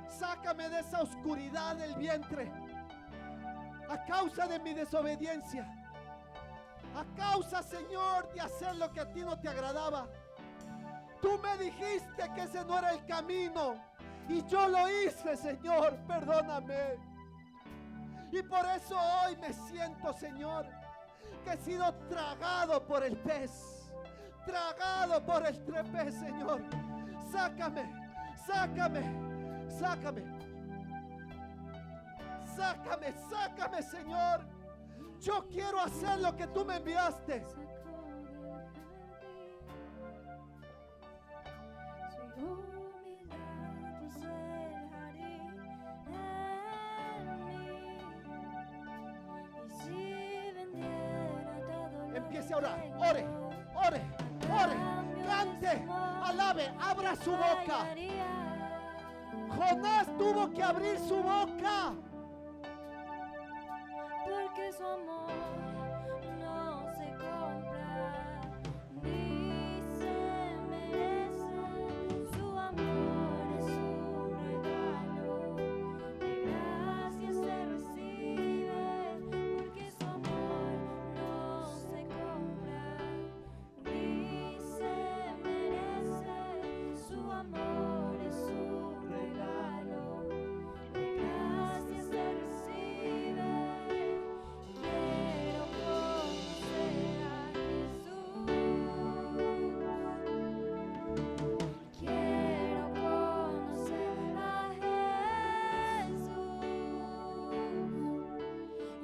Sácame de esa oscuridad del vientre. A causa de mi desobediencia. A causa, Señor, de hacer lo que a ti no te agradaba. Tú me dijiste que ese no era el camino. Y yo lo hice, Señor. Perdóname. Y por eso hoy me siento, Señor, que he sido tragado por el pez. Tragado por el pez, Señor. Sácame, sácame. Sácame, sácame, sácame, Señor. Yo quiero hacer lo que tú me enviaste. Empiece a orar, ore, ore, ore, cante, alabe, abra su boca. Jonás tuvo que abrir su boca. Porque su amor no se compra ni se merece. Su amor es un regalo, de gracia se recibe. Porque su amor no se compra ni se merece. Su amor es un regalo, de gracia se recibe. Quiero conocer a Jesús. Quiero conocer a Jesús.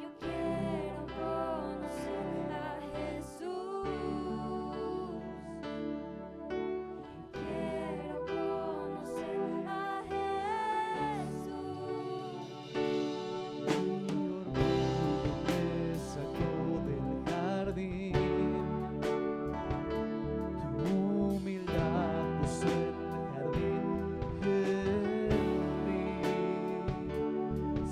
Yo quiero conocer a Jesús. Quiero conocer a Me sacó del jardín, tu humildad puso en el jardín en mí.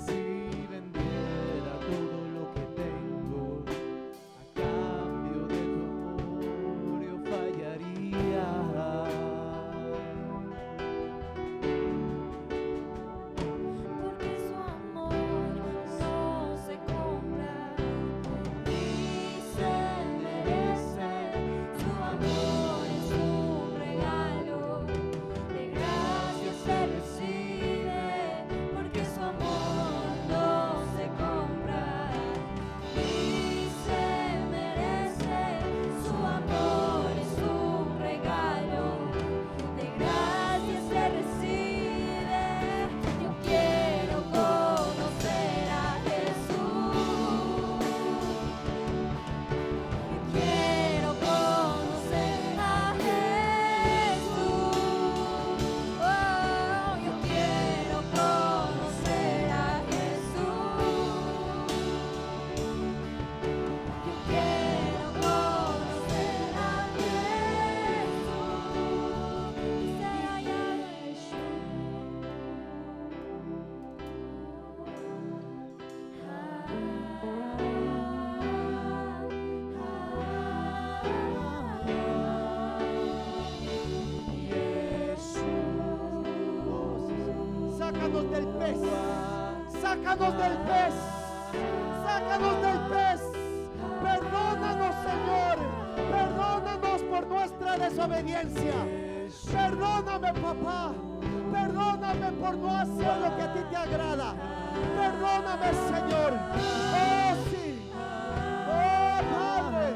Si vendiera todo lo que tengo a cambio de tu amor, yo fallaría. Porque su amor no se compra ni se merece. Su amor es un regalo, de gracia se recibe. Porque su amor no se compra ni se merece. Su amor es un regalo, de gracia se recibe. Yo quiero conocer a Jesús. Yo quiero conocer a Jesús. Oh, yo quiero conocer a Jesús. Yo quiero conocer a Jesús. Será Sácanos del pez. Sácanos del pez. sácanos del pez. Perdónanos, Señor. Perdónanos por nuestra desobediencia. Perdóname, papá. Perdóname por no hacer lo que a ti te agrada. Perdóname, Señor. Oh, sí. Oh, Padre.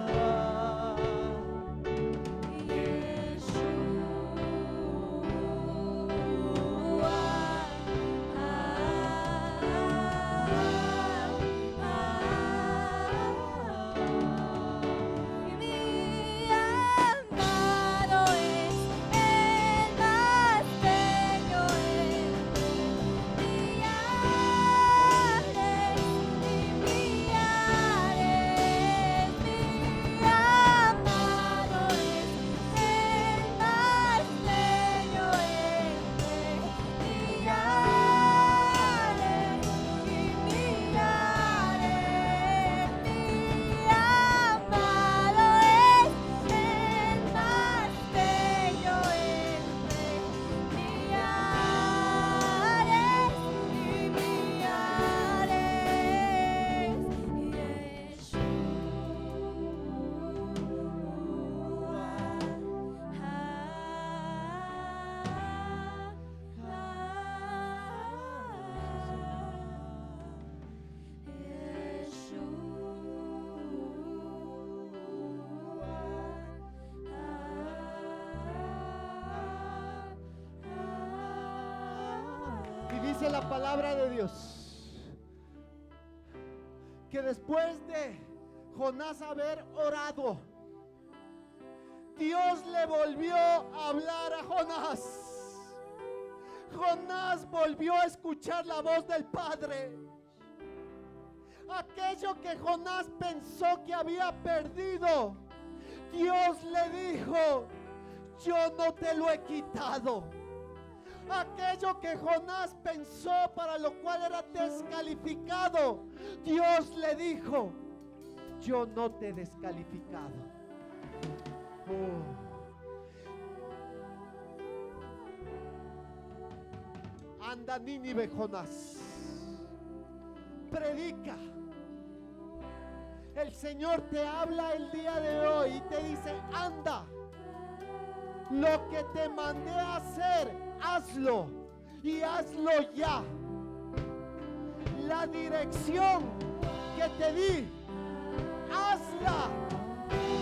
Dice la palabra de Dios que después de Jonás haber orado, Dios le volvió a hablar a Jonás. Jonás volvió a escuchar la voz del Padre. Aquello que Jonás pensó que había perdido, Dios le dijo: yo no te lo he quitado. Aquello que Jonás pensó para lo cual era descalificado, Dios le dijo: yo no te he descalificado. Anda, Nínive, Jonás, predica. El Señor te habla el día de hoy y te dice: anda, lo que te mandé a hacer, hazlo, y hazlo ya. La dirección que te di, hazla,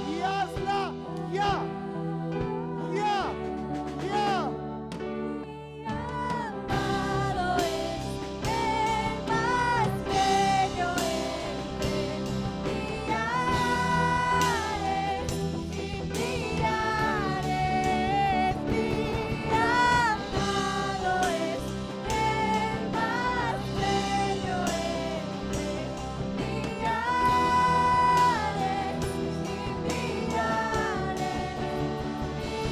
y hazla ya, ya, ya. Amado es el más bello entre millares y millares. Mi amado es el más bello entre millares y millares.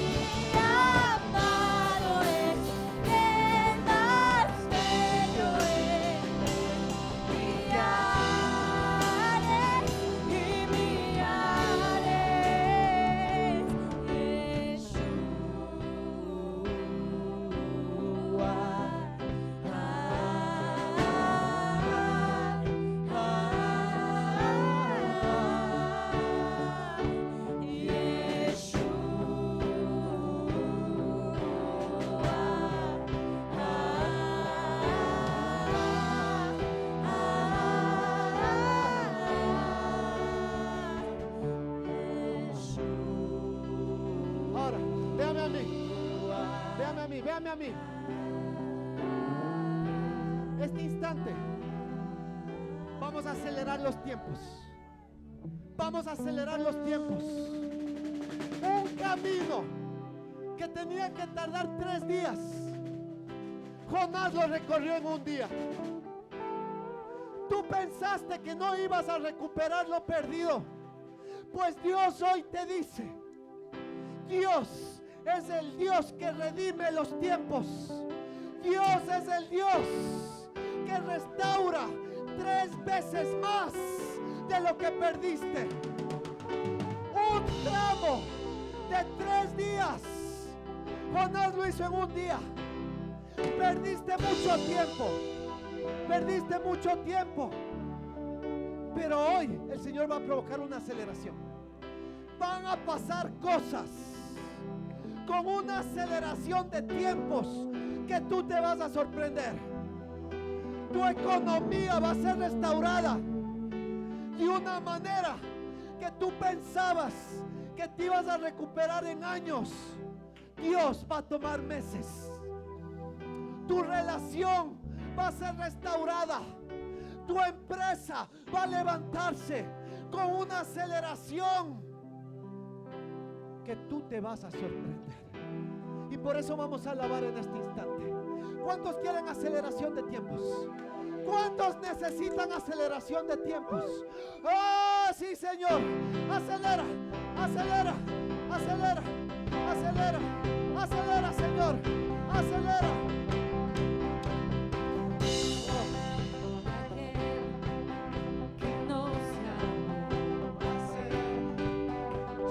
Mi amado es el más bello entre millares y millares. Ahora, véame a mí. Véame a mí, véame a mí. Este instante vamos a acelerar los tiempos. Vamos a acelerar los tiempos. Un camino que tenía que tardar 3 días, Jonás lo recorrió en un día. Tú pensaste que no ibas a recuperar lo perdido. Pues Dios hoy te dice: Dios es el Dios que redime los tiempos. Dios es el Dios que restaura 3 veces más de lo que perdiste. Un tramo de 3 días, Jonás lo hizo en un día. Perdiste mucho tiempo. Perdiste mucho tiempo. Pero hoy el Señor va a provocar una aceleración. Van a pasar cosas con una aceleración de tiempos que tú te vas a sorprender. Tu economía va a ser restaurada de una manera que tú pensabas que te ibas a recuperar en años. Dios va a tomar meses. Tu relación va a ser restaurada. Tu empresa va a levantarse con una aceleración que tú te vas a sorprender. Y por eso vamos a alabar en este instante. ¿Cuántos quieren aceleración de tiempos? ¿Cuántos necesitan aceleración de tiempos? ¡Oh, sí, Señor! Acelera, acelera, acelera, acelera, acelera, Señor, acelera.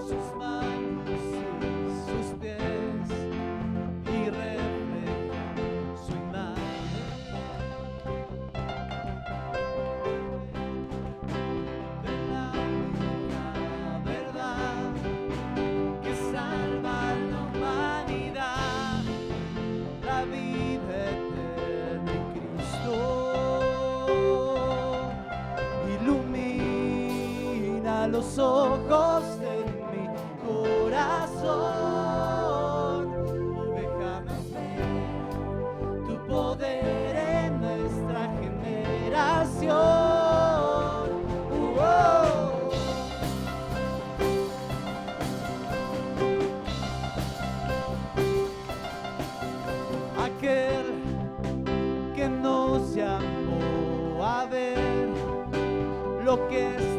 Sus manos y sus pies y refleja su imagen. De la única verdad que salva a la humanidad, la vida eterna en Cristo. Ilumina los ojos de mi corazón y déjame ver tu poder en nuestra generación. Aquel que nos llamó a ver lo que es